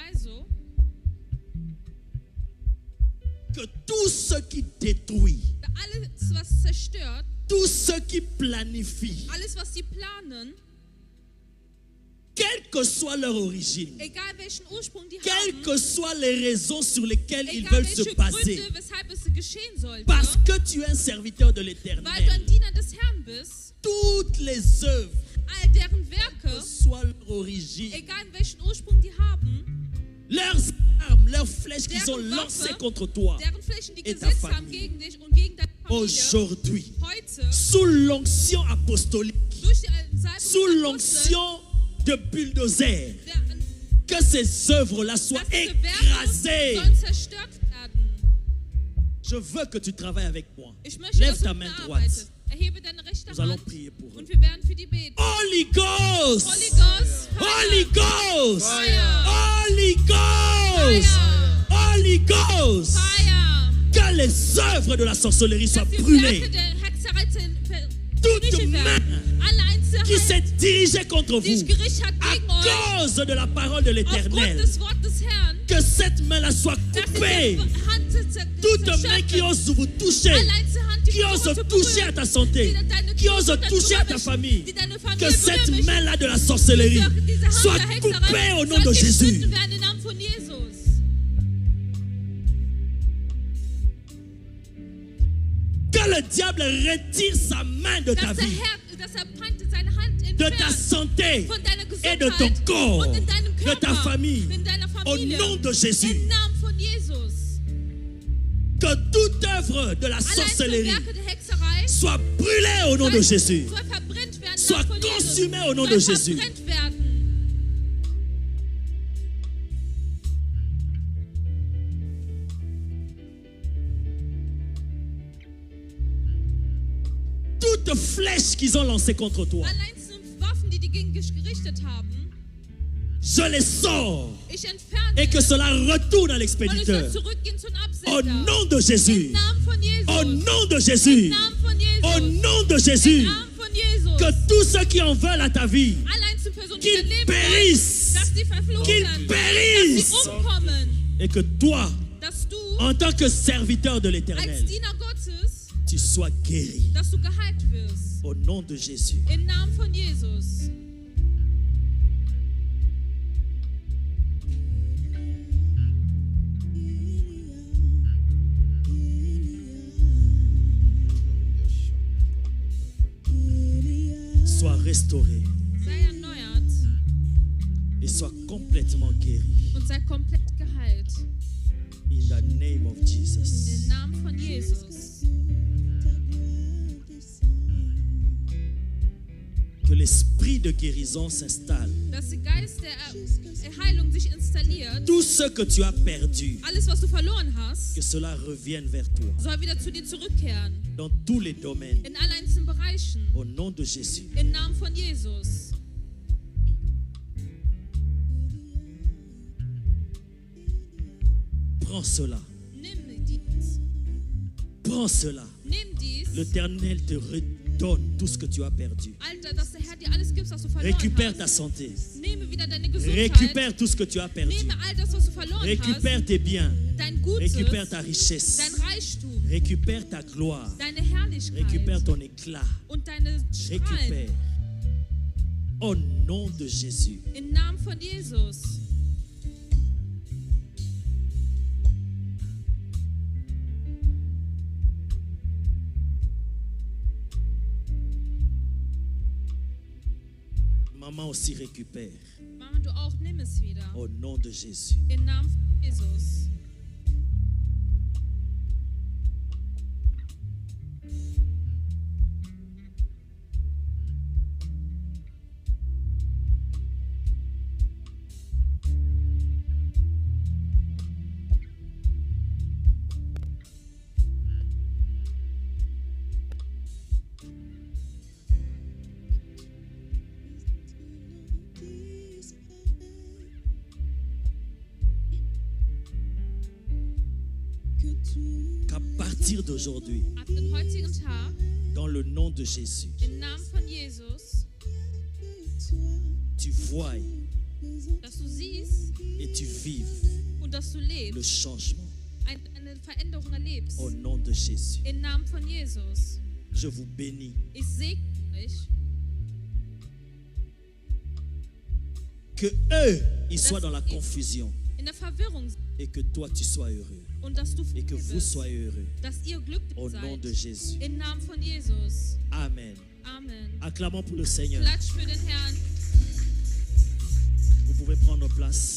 Also, que tout ce qui détruit, alles, was zerstört, tout ce qui planifie, alles, was sie planen, quelle que soit leur origine, egal welchen Ursprung die quelles haben, que soient les raisons sur lesquelles ils egal veulent se welche baser, Gründe, weshalb es geschehen sollte, parce que tu es un serviteur de weil du l'Éternel, ein Diener des Herrn bist, toutes les œuvres, all deren que Werke, soit leur origine, egal welchen Ursprung die haben, leurs armes armes, leurs flèches qu'ils ont Deren lancées Waffe, contre toi. deren Flächen, die et ta gesetzt haben famille. gegen dich und gegen deine Familie, Aujourd'hui, heute, sous l'onction apostolique, durch die Salbung sous des Apostel, l'onction de bulldozer, der- que ces œuvres-là soient dass diese Werke écrasées. sollen zerstört werden. Je veux que tu travailles avec moi. Ich möchte, Lève dass du ta mit main mir droite. arbeitest. Erhebe deine rechte Nous allons Hand prier pour eux. und wir werden für die beten. Holy Ghost! Holy Ghost, Holy Ghost! Fire! Holy Ghost! Fire! Holy Ghost! Fire! Que les œuvres de la sorcellerie soient Dass die brûlées. Werke der Hexerei Toute vernichtet main werden. Alle qui Einzelheiten, s'est dirigée contre die vous sich gerichtet hat à gegen euch, cause de la parole de aufgrund l'Éternel, des Wortes des Herrn, que cette main-là soit dass coupée. diese Hand Toute main zerstört qui wird. ose vous toucher, Alle Einzelhand, die qui ose versuchen zu toucher à berühren, ta santé, die deine qui ose Gesundheit toucher à ta berühren, famille, die deine Familie que cette berühren möchten. main-là de la sorcellerie Diese Hand soit der coupée Hexerei au nom soll de Jésus. geschnitten werden im Namen von Jesus. Que le diable retire sa main de ta Dass der vie, Herr, dass er Feind seine Hand de ta entfernt santé von deiner et de ton Gesundheit corps, und in deinem de Körper, ta famille, in deiner au Familie, nom de Jésus. im Namen von Jesus. Que toute œuvre de la Alle sorcellerie Werke der Hexerei soit brûlée au nom de Jésus, soll verbrennt werden, im soit Namen von Jesus. consumée au nom Soll de Jésus. verbrennt werden. Toute flèche qu'ils ont lancée contre toi, Alle einzelnen Waffen, die gegen dich gerichtet haben, je les sors ich entferne et que es. cela retourne à Und es l'expéditeur. soll zurückgehen zum Au Absender. nom de Jésus, Im Namen von Jesus. au nom de Im Jésus, Namen von Jesus. au nom de Im Jésus, Namen von Jesus. que tous ceux qui en veulent à ta vie, Alle einzelnen Personen, die qu'ils dein Leben périssent, wollen, dass sie verflucht qu'ils werden, périssent, dass sie umkommen, et que toi, dass du en tant que serviteur de als l'Éternel, Diener Gottes, tu sois guéri. dass du geheilt wirst. Au nom de Jésus. Im Namen von Jesus. Sois restauré Sei erneuert et sois complètement guéri. und sei komplett geheilt. In the name of Im Jesus. Namen von Jesus. Que l'esprit de guérison s'installe. Dass der Geist der Heilung sich installiert. Tout ce que tu as perdu, Alles, was du verloren hast, que cela revienne vers toi. soll wieder zu dir zurückkehren. Dans tous les domaines. In allen einzelnen Bereichen. Au nom de Jésus. Im Namen von Jesus. Prends cela. Nimm dies. Prends cela. Nimm dies. L'Éternel te redonne tout ce que tu as perdu. Alter, dass der Herr dir alles gibt, was du verloren Récupère ta hast. santé. Nehme wieder deine Gesundheit. Récupère tout ce que tu as perdu. Nehme all das, was du verloren Récupère hast. tes biens. Dein Gutes, Récupère ta richesse. dein Reichtum, Récupère ta gloire. deine Herrlichkeit Récupère ton éclat. und deine Strahlen. Récupère. Au nom de Jésus. Im Namen von Jesus. Maman aussi récupère. Mama, du auch, nimm es wieder. Au nom de Jésus. Im Namen von Jesus. Qu'à partir d'aujourd'hui, Ab dem heutigen Tag, dans le nom de Jésus, im Namen von Jesus, tu vois dass du siehst et tu vives und dass du le lebst, changement. eine Veränderung erlebst. Au nom de Jésus. Im Namen von Jesus. Je vous bénis. Ich segne euch, Que eux, ils soient dans la confusion. in der Verwirrung sind Et que toi, tu sois heureux. und dass du Et que frei vous bist, soyez heureux. dass ihr glücklich Au nom de seid. Jésus. Im Namen von Jesus. Amen. Amen. Acclamons pour le Seigneur. Klatsch für den Herrn. Vous pouvez prendre place.